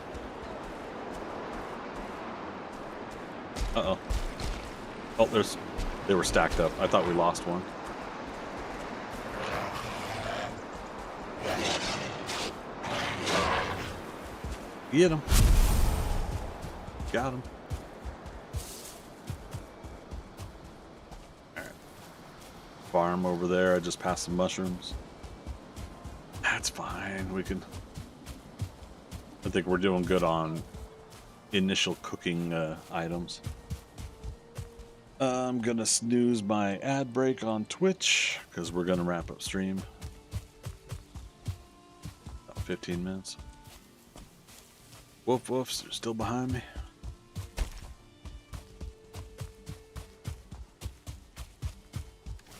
Uh-oh. Oh, they were stacked up. I thought we lost one. Get him. Got him. All right. Farm over there. I just passed some mushrooms. That's fine. We can. I think we're doing good on initial cooking items. I'm gonna snooze my ad break on Twitch because we're gonna wrap up stream. About 15 minutes. Woof woofs are still behind me.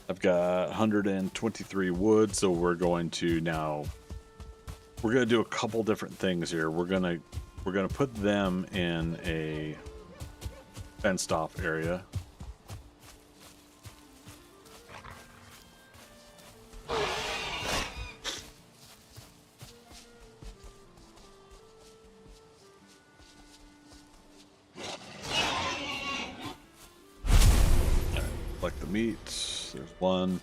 I've got 123 wood, so we're going to do a couple different things here. We're gonna put them in a fenced off area. Like the meat, there's one.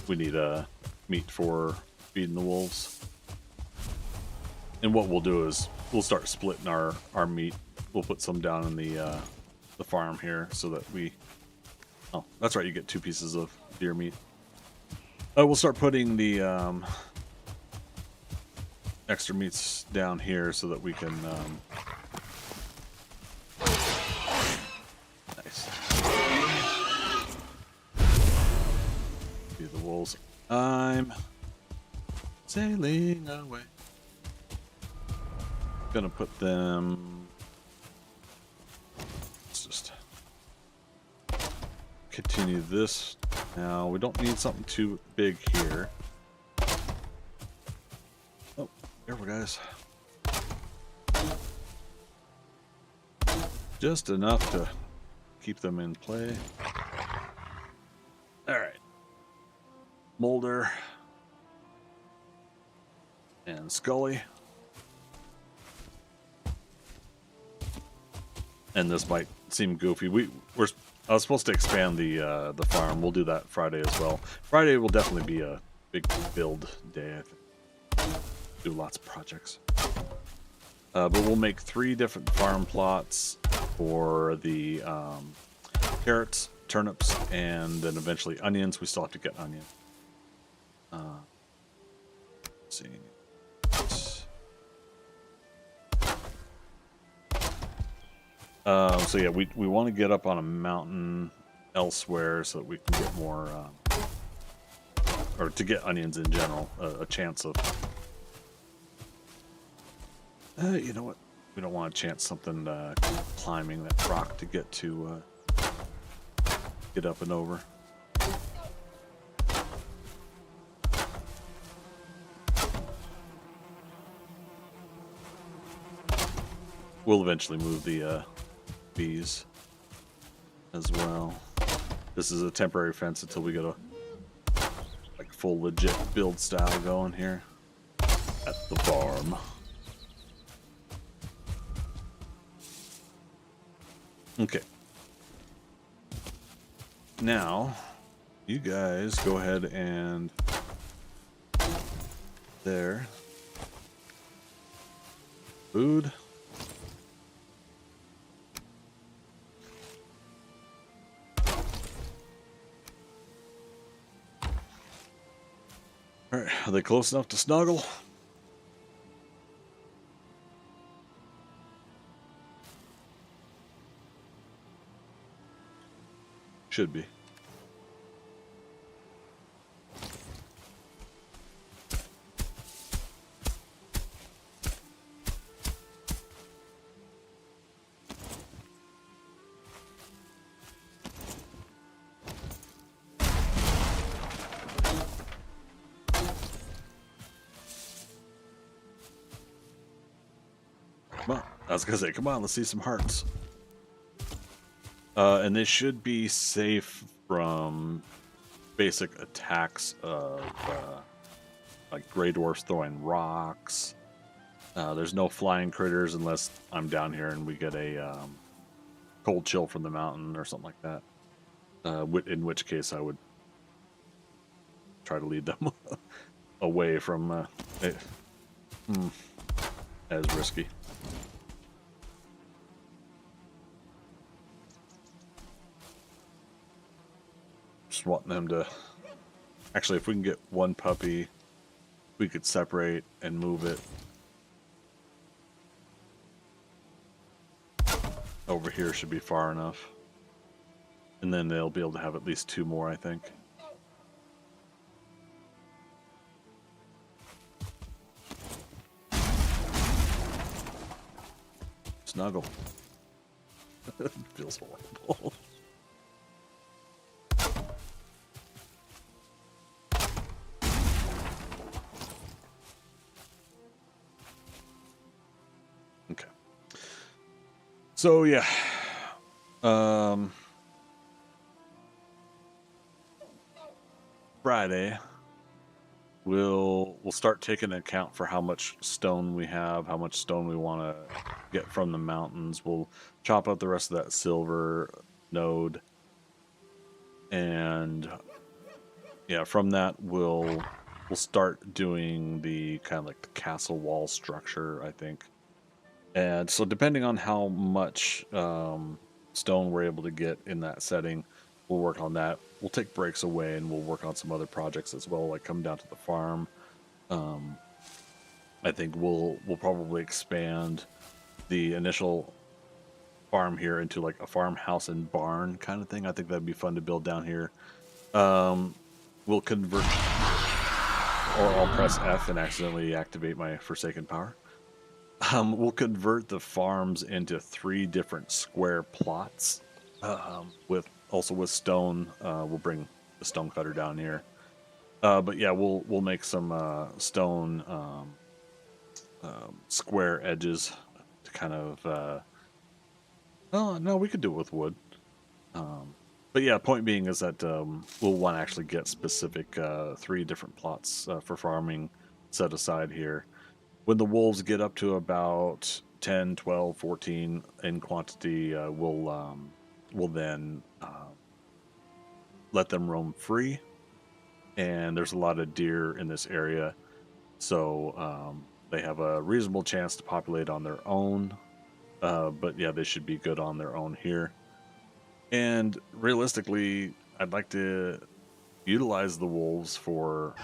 We need meat for feeding the wolves. And what we'll do is we'll start splitting our meat. We'll put some down in the farm here so that we. Oh, that's right. You get 2 pieces of deer meat. We'll start putting the extra meats down here so that we can. Nice. Feed the wolves. I'm sailing away. Gonna put them. Let's just continue this. Now we don't need something too big here. Oh, careful guys. Just enough to keep them in play. All right. Molder and Scully. And this might seem goofy. I was supposed to expand the farm. We'll do that Friday as well. Friday will definitely be a big build day. I think. Do lots of projects. But we'll make 3 different farm plots for the carrots, turnips, and then eventually onions. We still have to get onions. Let's see. So yeah, we want to get up on a mountain elsewhere so that we can get more, or to get onions in general, a chance of. You know what? We don't want to chance something climbing that rock to get up and over. We'll eventually move the bees as well. This is a temporary fence until we get a full legit build style going here at the farm. Okay. Now, you guys go ahead and there. Food. All right, are they close enough to snuggle? Should be. Come on. I was gonna say, come on, let's see some hearts. And they should be safe from basic attacks of like gray dwarfs throwing rocks. There's no flying critters unless I'm down here and we get a cold chill from the mountain or something like that. In which case I would try to lead them away from as risky. Just wanting them to... Actually, if we can get one puppy, we could separate and move it over here. Should be far enough. And then they'll be able to have at least 2 more, I think. Snuggle. Feels horrible. Okay. So yeah. Friday we'll start taking account for how much stone we have, how much stone we want to get from the mountains. We'll chop up the rest of that silver node, and yeah, from that we'll start doing the kind of like the castle wall structure, I think. And so depending on how much stone we're able to get in that setting, we'll work on that. We'll take breaks away and we'll work on some other projects as well, like come down to the farm. I think we'll probably expand the initial farm here into like a farmhouse and barn kind of thing. I think that'd be fun to build down here. We'll convert, or I'll press F and accidentally activate my Forsaken power. We'll convert the farms into 3 different square plots, with stone. We'll bring the stone cutter down here. But yeah, we'll make some stone square edges to kind of. Oh no, we could do it with wood. But yeah, point being is that we'll want to actually get specific 3 different plots for farming set aside here. When the wolves get up to about 10, 12, 14 in quantity, we'll then let them roam free. And there's a lot of deer in this area, so they have a reasonable chance to populate on their own. But yeah, they should be good on their own here. And realistically, I'd like to utilize the wolves for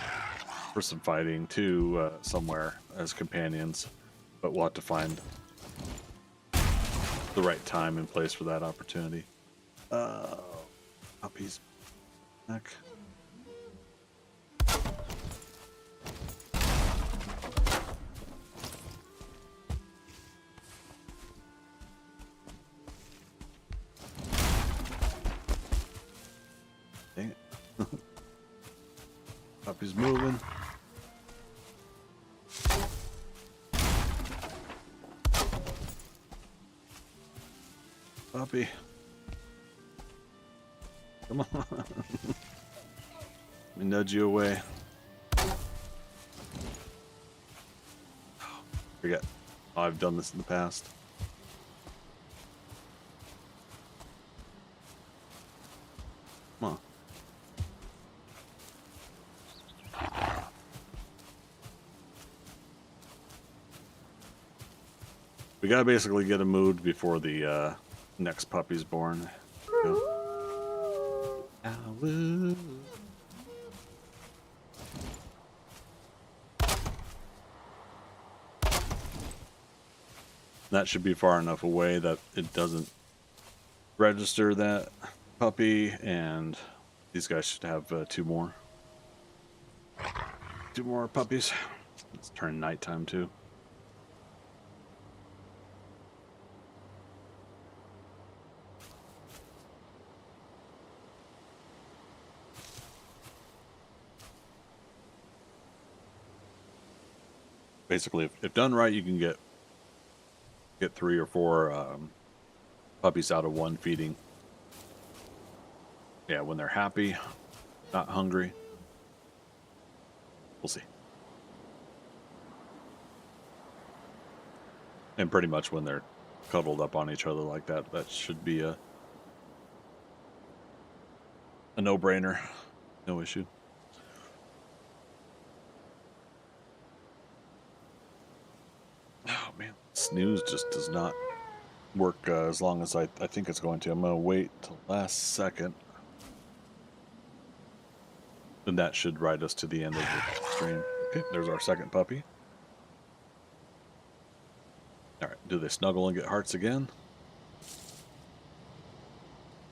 some fighting too, somewhere as companions, but we'll have to find the right time and place for that opportunity. Puppies back. Dang it. Puppy's moving. Puppy. Come on. Let me nudge you away. Forget. Oh, I've done this in the past. Come on. We gotta basically get him moved before the next puppy's born. Go. Ow. That should be far enough away that it doesn't register that puppy, and these guys should have 2 more. 2 more puppies. It's turn nighttime too. Basically, if done right, you can get 3 or 4 puppies out of 1 feeding. Yeah, when they're happy, not hungry. We'll see. And pretty much when they're cuddled up on each other like that, that should be a no-brainer. No issue. Oh man, snooze just does not work as long as I think it's going to. I'm going to wait till last second. And that should ride us to the end of the stream. Okay, there's our second puppy. All right, do they snuggle and get hearts again?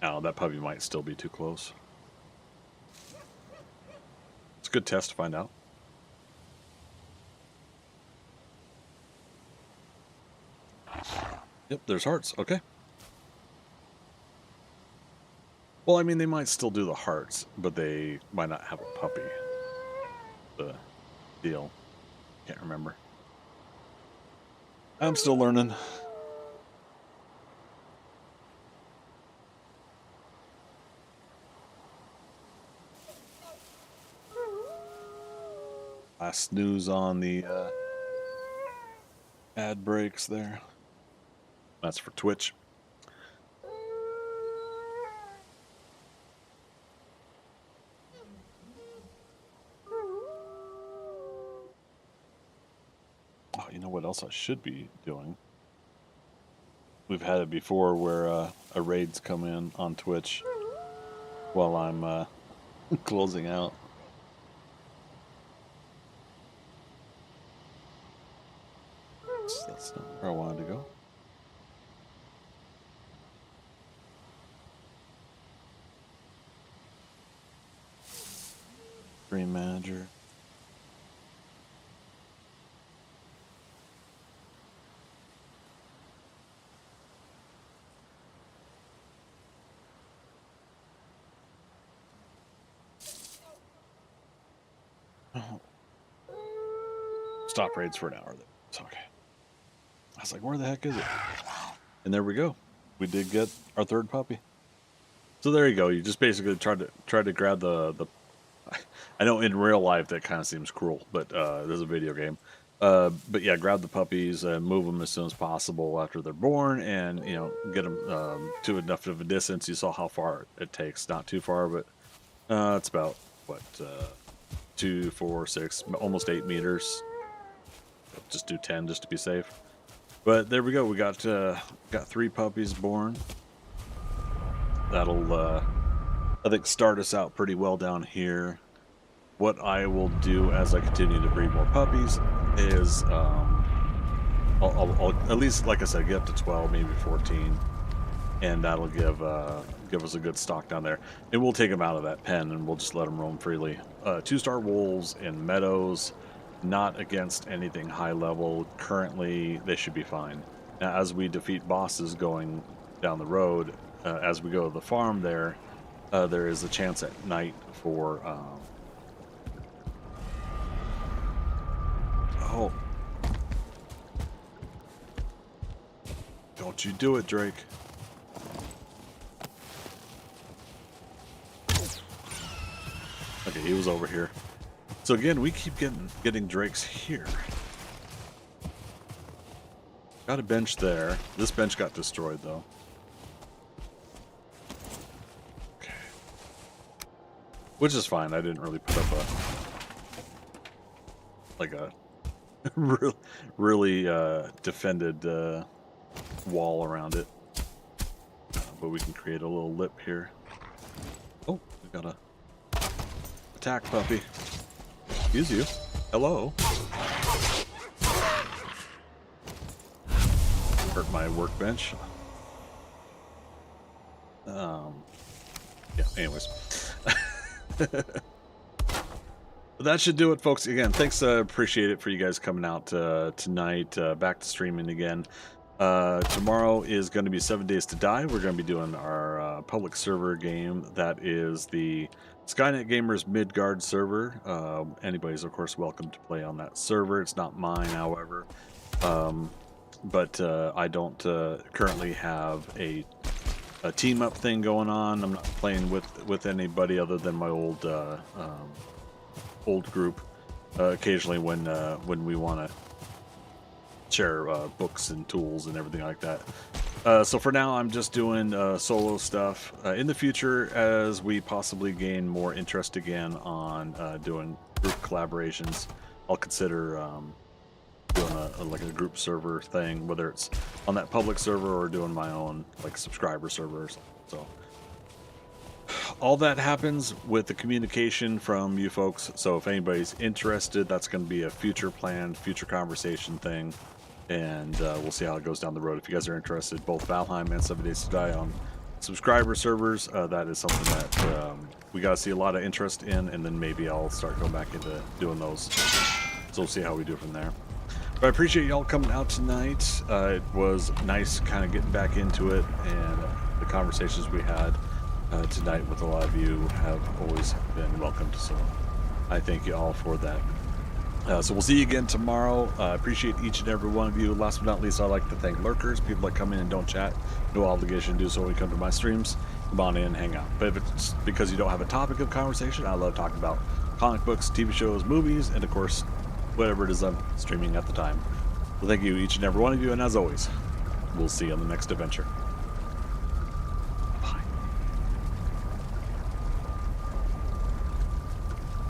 Oh, that puppy might still be too close. It's a good test to find out. Yep, there's hearts. Okay. Well, I mean, they might still do the hearts, but they might not have a puppy. The deal. Can't remember. I'm still learning. Last snooze on the ad breaks there. That's for Twitch. Oh, you know what else I should be doing? We've had it before where a raids come in on Twitch while I'm closing out. That's not where I wanted to go. Stream manager. Oh. Stop raids for an hour. It's okay. I was like, where the heck is it? And there we go. We did get our third puppy. So there you go. You just basically tried to grab the I know in real life that kind of seems cruel, but this is a video game. But yeah, grab the puppies and move them as soon as possible after they're born, and get them to enough of a distance. You saw how far it takes. Not too far, but it's about what 2, 4, 6, almost 8 meters. Just do 10 just to be safe. But there we go. We got 3 puppies born. That'll I think start us out pretty well down here. What I will do as I continue to breed more puppies is I'll at least, like I said, get up to 12, maybe 14, and that'll give us a good stock down there. And we'll take them out of that pen and we'll just let them roam freely. 2-star wolves in meadows, not against anything high level. Currently, they should be fine. Now, as we defeat bosses going down the road, as we go to the farm there is a chance at night for oh, don't you do it, Drake. Okay, he was over here. So again, we keep getting Drakes here. Got a bench there. This bench got destroyed though. Okay. Which is fine. I didn't really put up a really defended wall around it. But we can create a little lip here. Oh, we got a attack puppy. Excuse you. Hello. Hurt my workbench. Yeah, anyways. That should do it, folks. Again, thanks. Appreciate it for you guys coming out tonight. Back to streaming again. Tomorrow is going to be 7 Days to Die. We're going to be doing our public server game. That is the Skynet Gamers Midgard server. Anybody's, of course, welcome to play on that server. It's not mine, however. But I don't currently have a a team up thing going on. I'm not playing with anybody other than my old group. Occasionally, when we want to share books and tools and everything like that. So for now, I'm just doing solo stuff. In the future, as we possibly gain more interest again on doing group collaborations, I'll consider doing like a group server thing, whether it's on that public server or doing my own like subscriber server or something. So all that happens with the communication from you folks. So if anybody's interested, that's going to be a future plan, future conversation thing. And we'll see how it goes down the road. If you guys are interested, both Valheim and 7 Days to Die on subscriber servers, that is something that we got to see a lot of interest in, and then maybe I'll start going back into doing those. So we'll see how we do from there. But I appreciate y'all coming out tonight. It was nice kind of getting back into it, and the conversations we had tonight with a lot of you have always been welcomed. So I thank you all for that. So we'll see you again tomorrow. I appreciate each and every one of you. Last but not least, I'd like to thank lurkers, people that come in and don't chat. No obligation to do so when you come to my streams. Come on in and hang out. But if it's because you don't have a topic of conversation, I love talking about comic books, TV shows, movies, and of course, whatever it is I'm streaming at the time. Well, thank you each and every one of you, and as always, we'll see you on the next adventure.